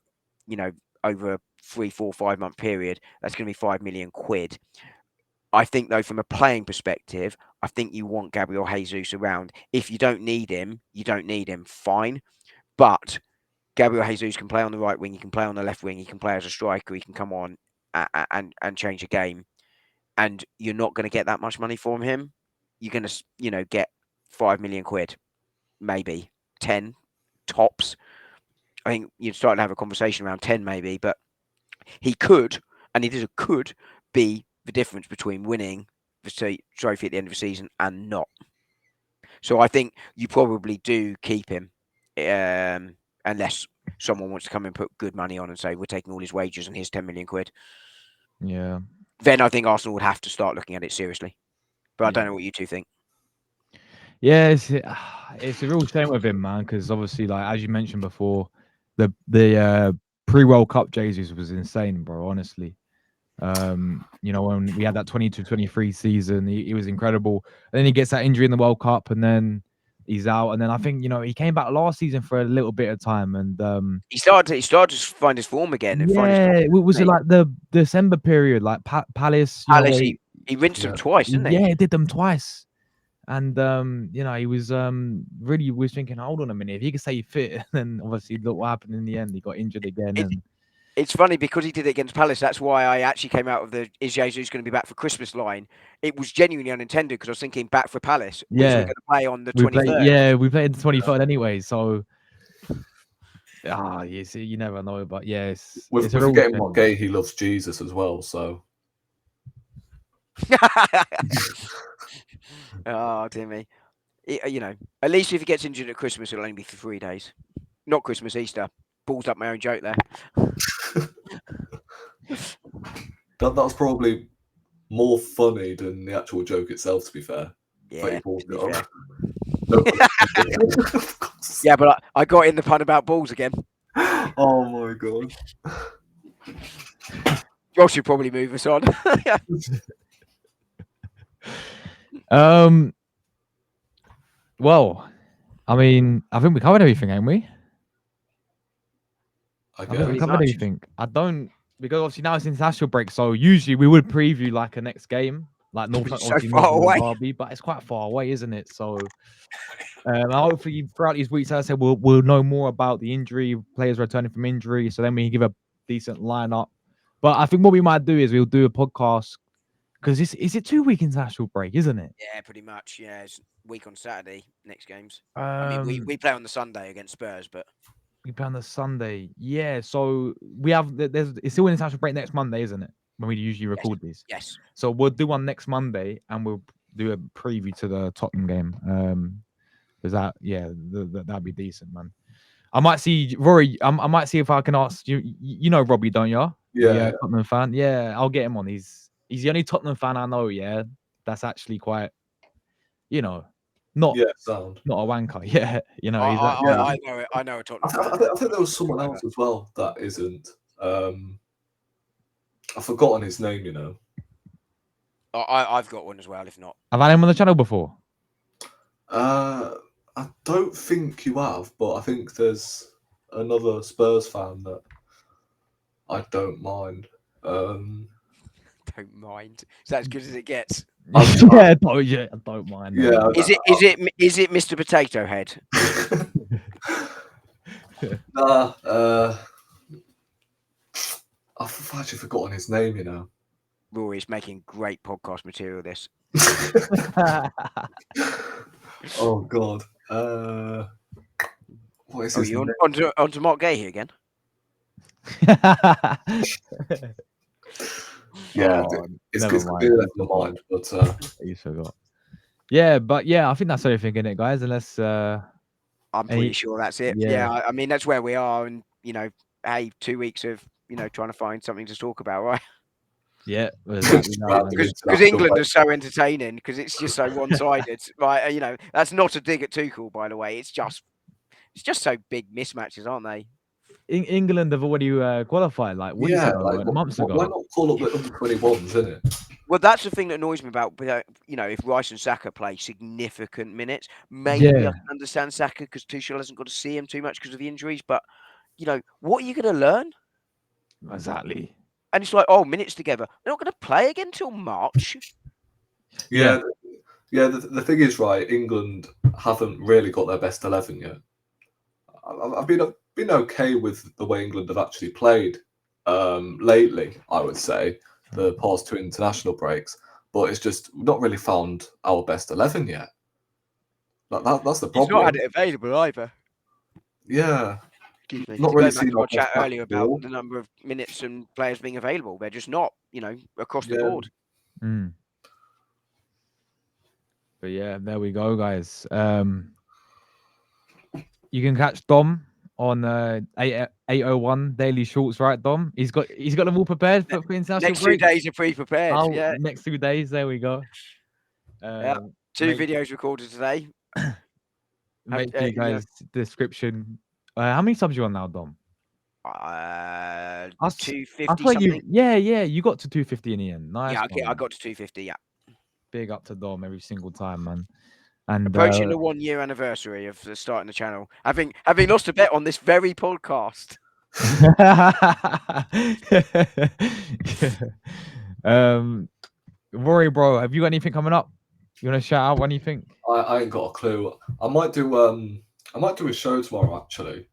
over a 3, 4, 5 month period, that's going to be £5 million. I think, though, from a playing perspective, I think you want Gabriel Jesus around. If you don't need him, you don't need him. Fine. But Gabriel Jesus can play on the right wing. He can play on the left wing. He can play as a striker. He can come on and change a game. And you're not going to get that much money from him. You're going to, get £5 million, maybe 10 tops. I think you'd start to have a conversation around 10, maybe. But he could, and it is a could, be the difference between winning the trophy at the end of the season and not. So I think you probably do keep him unless someone wants to come and put good money on and say we're taking all his wages and here's 10 million quid. Yeah. Then I think Arsenal would have to start looking at it seriously. But I don't Yeah. know what you two think. Yeah, it's a real shame with him, man, because obviously, like as you mentioned before, the pre-World Cup Jesus was insane, bro. Honestly, when we had that 22-23 season, he was incredible. And then he gets that injury in the World Cup, and then he's out. And then I think he came back last season for a little bit of time, and he started to find his form again. And was it like the December period, like Palace? Palace, he rinsed them twice, didn't he? Yeah, he did them twice. And he was really was thinking, hold on a minute, if he could stay fit, and then obviously look what happened in the end. He got injured again. It's funny because he did it against Palace. That's why I actually came out of the "Is Jesus going to be back for Christmas" line. It was genuinely unintended because I was thinking back for Palace, which we're going to play on the 23rd. We played the 23rd anyway. So you see, you never know, but yes, we're forgetting what gay he loves Jesus as well. So. Oh, dear me. At least if he gets injured at Christmas, it'll only be for 3 days. Not Christmas, Easter. Balls up my own joke there. That was probably more funny than the actual joke itself, to be fair. Yeah, Yeah, but I got in the pun about balls again. Oh my god. Josh should probably move us on. Well, I mean, I think we covered everything, ain't we? I think we covered everything. I don't, because obviously now it's international break, so usually we would preview like a next game, like Derby, but it's quite far away, isn't it? So hopefully throughout these weeks, as I said, we'll know more about the injury, players returning from injury, so then we can give a decent lineup. But I think what we might do is we'll do a podcast, because is it 2 week international break, isn't it? Yeah, pretty much. Yeah, it's week on Saturday, next games. I mean, we play on the Sunday against Spurs, but we play on the Sunday. Yeah, so we have it's still an international break next Monday, isn't it? When we usually record these. Yes. So we'll do one next Monday, and we'll do a preview to the Tottenham game. Because that'd be decent, man. I might see Rory. I might see if I can ask you. You know Robbie, don't you? Yeah. Tottenham fan. Yeah, I'll get him on. He's the only Tottenham fan I know. Yeah, that's actually quite, not sound. Not a wanker. Yeah, I know a Tottenham fan. I think there was someone else as well that isn't. I've forgotten his name. I've got one as well. If not, I've had him on the channel before. I don't think you have, but I think there's another Spurs fan that I don't mind. Don't mind. Is that as good as it gets? I don't mind. Yeah. Is it Mr. Potato Head? Nah. I've actually forgotten his name. Rory's making great podcast material. This. Oh God. What is his name? On to Mark Gay here again. Yeah, it's good to be left in mind, but you forgot. Yeah, but I think that's everything in it, guys. Unless I'm pretty sure that's it. Yeah, I mean that's where we are, and hey, 2 weeks of trying to find something to talk about, right? Yeah, because England is so entertaining because it's just so one-sided. Right, that's not a dig at Tuchel, by the way. It's just so big mismatches, aren't they? England have already qualified months ago. Why not call up the under-21s, isn't it? Well, that's the thing that annoys me about, if Rice and Saka play significant minutes, maybe I can understand Saka because Tuchel hasn't got to see him too much because of the injuries. But, what are you going to learn? Exactly. And it's like, minutes together. They're not going to play again till March. Yeah. The thing is, right, England haven't really got their best 11 yet. I've been okay with the way England have actually played lately, I would say, the past 2 international breaks. But it's just not really found our best 11 yet. That's the problem. He's not had it available either. Yeah. Not really seen our chat earlier about the number of minutes and players being available. They're just not, across the board. Mm. But yeah, there we go, guys. You can catch Dom on 801 Daily Shorts, right, Dom? He's got them all prepared for international Next 2 break. days are pre-prepared. Oh, Yeah, next 2 days, there we go. yeah. 2 Make, videos recorded today. make sure you guys description. How many subs you on now, Dom? I 250 thought you, something. yeah, you got to 250 in the end. Nice. Yeah, one, I man. got to 250. Yeah. Big up to Dom every single time, man. And Approaching the 1-year anniversary of starting the channel, having lost a bet on this very podcast. Rory, bro, have you got anything coming up? You want to shout out anything? I ain't got a clue. I might do a show tomorrow actually.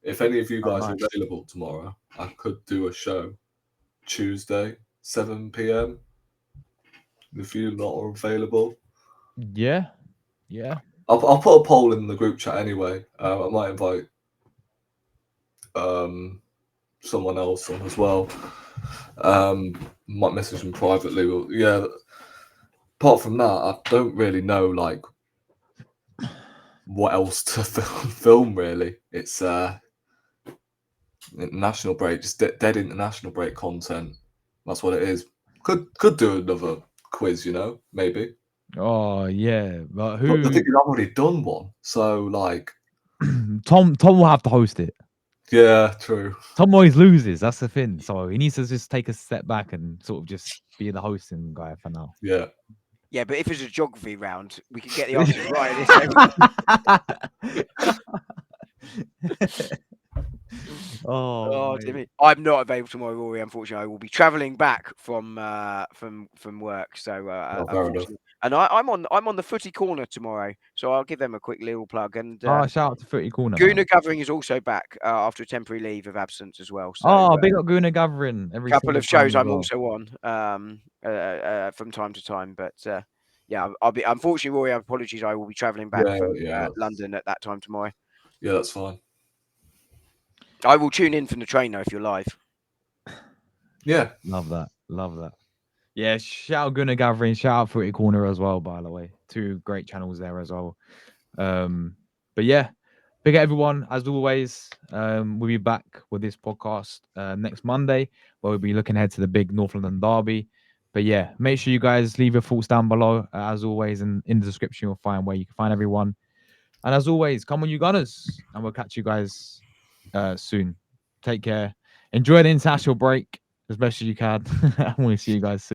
If any of you guys are available tomorrow, I could do a show Tuesday, 7 p.m. If you're not available. Yeah. I'll put a poll in the group chat anyway. I might invite someone else on as well. Might message them privately. But yeah. Apart from that, I don't really know like what else to film. Really, it's international break, just dead international break content. That's what it is. Could do another quiz, maybe. Oh yeah, but But the thing is, I've already done one, so like Tom will have to host it. Yeah, true. Tom always loses. That's the thing. So he needs to just take a step back and sort of just be the hosting guy for now. Yeah. Yeah, but if it's a geography round, we could get the answers right. Oh, Timmy. I'm not available tomorrow, Rory. Unfortunately, I will be travelling back from work. So, unfortunately, and I'm on the Footy Corner tomorrow. So I'll give them a quick little plug. And shout out to Footy Corner. Guna Gathering is also back after a temporary leave of absence as well. So, big up Guna Gathering. A couple of shows I'm also on from time to time, but. Yeah, I'll be. Unfortunately, Rory, apologies. I will be travelling back from London at that time tomorrow. Yeah, that's fine. I will tune in from the train though if you're live. Yeah, love that. Yeah, shout out Gunnar Gathering, shout out Footy Corner as well. By the way, 2 great channels there as well. But yeah, big up everyone as always. We'll be back with this podcast next Monday, where we'll be looking ahead to the big North London derby. But yeah, make sure you guys leave your thoughts down below. As always, and in the description, you'll find where you can find everyone. And as always, come on, you Gunners. And we'll catch you guys soon. Take care. Enjoy the international break as best as you can. I want to see you guys soon.